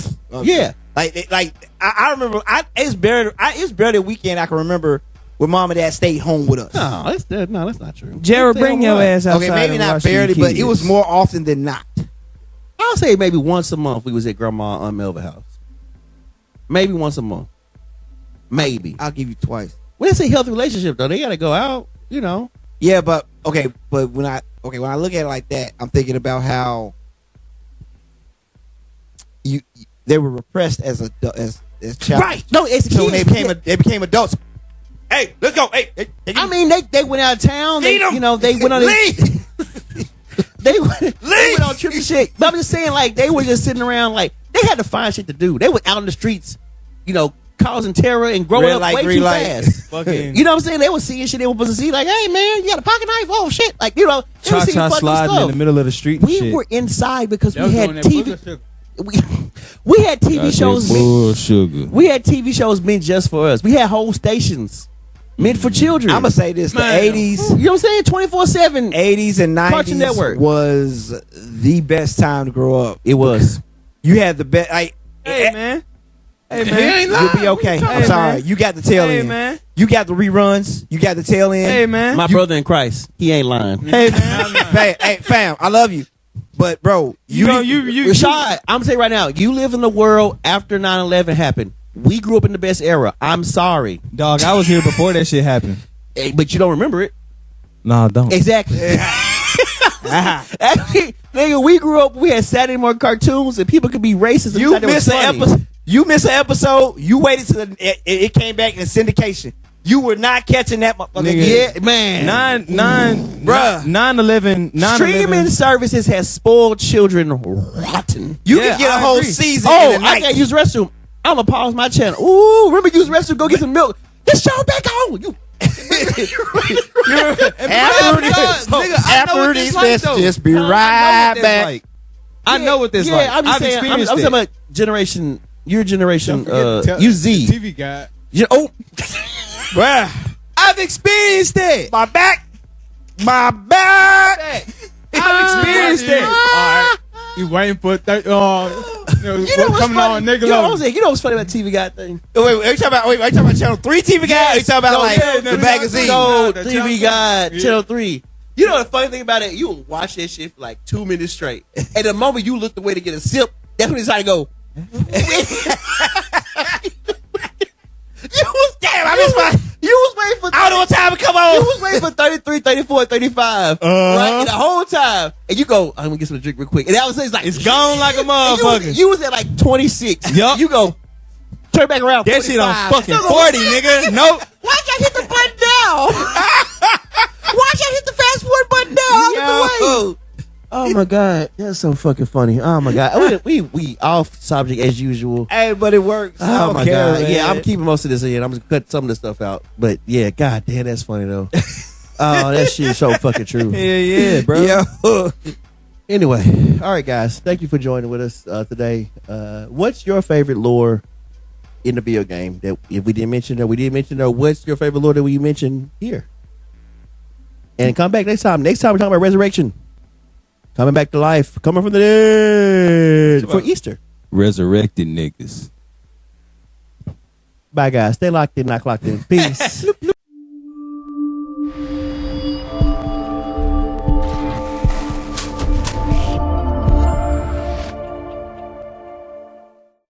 Yeah. I remember. It's barely a weekend I can remember when mom and dad stayed home with us. No, that's not true. Jared, bring your ass outside. Okay, maybe and not watch your barely, but it kids. was more often than not. I'll say maybe once a month we was at Grandma and Melvin house. Maybe once a month. Maybe. I'll give you twice. When they say healthy relationship though, they gotta go out, Yeah, but when I look at it like that, I'm thinking about how they were repressed as child. Right. No, it's So when they became adults. Hey, let's go. Hey, I mean they went out of town. They went on They went on trips and shit. But I'm just saying, like, they were just sitting around, like, they had to find shit to do. They were out in the streets, causing terror and growing Red up light, way green too light. fast. Fucking You know what I'm saying? They were seeing shit they were supposed to see. Like, hey, man, you got a pocket knife? Oh, shit. Like, they were seeing cha-cha fucking sliding stuff. in the middle of the street and We shit. were inside because That we was had doing that TV. booger sugar. We had TV shows. Full sugar. We had TV shows meant just for us. We had whole stations meant for children. I'm gonna say this: the Man. 80s, You know what I'm saying? 24/7. 80s and Cartoon 90s Network. was the best time to grow up. It was. You had the best. Hey, man. Hey, He man. ain't You'll lying. be okay. Hey, I'm sorry. man. You got the tail Hey, end. man. You got the reruns. You got the tail end. Hey, man. My brother in Christ. He ain't lying. Hey, fam, I love you, but bro, Rashad, I'm gonna say right now, you live in the world after 9/11 happened. We grew up in the best era. I'm sorry. Dog, I was here before that shit happened. Hey, but you don't remember it. Nah, don't. Exactly. Actually, nigga, we grew up, we had Saturday morning cartoons and people could be racist. And You thought they was miss an funny. episode. You miss an episode. You waited till it came back in syndication. You were not catching that motherfucker. Nigga. Yeah, man. 9/11. Streaming services has spoiled children rotten. You Yeah, can get a I whole agree. season Oh, in a I night. can't use the restroom. I'm gonna pause my channel. Ooh, remember use the restroom? Go get some milk. This show back on. You. After these messages, be right back. I know what this like. I'm just I've saying. I'm experienced talking it. about generation. Your generation. Don't forget You Z. TV guy. Oh, Well, I've experienced it. my back. I've experienced it. All right. You waiting for you know what's coming funny? on You know what I'm Nickelodeon. saying? You know what's funny about TV Guy thing? Wait, are you talking about Channel 3 TV guy? Or you talking about No, like yeah, the no, magazine? No, The TV channel- Guide, Yeah. Channel 3. You know the funny thing about it? You will watch that shit for like 2 minutes straight. And the moment you look the way to get a sip, that's when it's time to go. You was waiting for I don't know what time to come You on. was waiting for 33, 34, 35. Right? And the whole time. And you go, I'm going to get some drink real quick. And that was it's like, It's gone like a motherfucker. You was at like 26. Yup. You go, turn back around. That shit on 45. fucking Still go, 40, nigga. Nope. Why can't I hit the button now? Why can't I hit the fast forward button now? Out of the way. Oh my God. That's so fucking funny. Oh my God. We off subject as usual. Hey, but it works. I Oh don't my care, God. man. Yeah, I'm keeping most of this in. I'm just cut some of the stuff out. But yeah, God damn, that's funny though. Oh, that shit is so fucking true. Yeah, bro. Yo. Anyway, all right, guys. Thank you for joining with us today. What's your favorite lore in the video game that if we didn't mention or what's your favorite lore that we mentioned here? And come back next time. Next time we're talking about resurrection. Coming back to life. Coming from the dead for Easter. Resurrected niggas. Bye, guys. Stay locked in, not clocked in. Peace.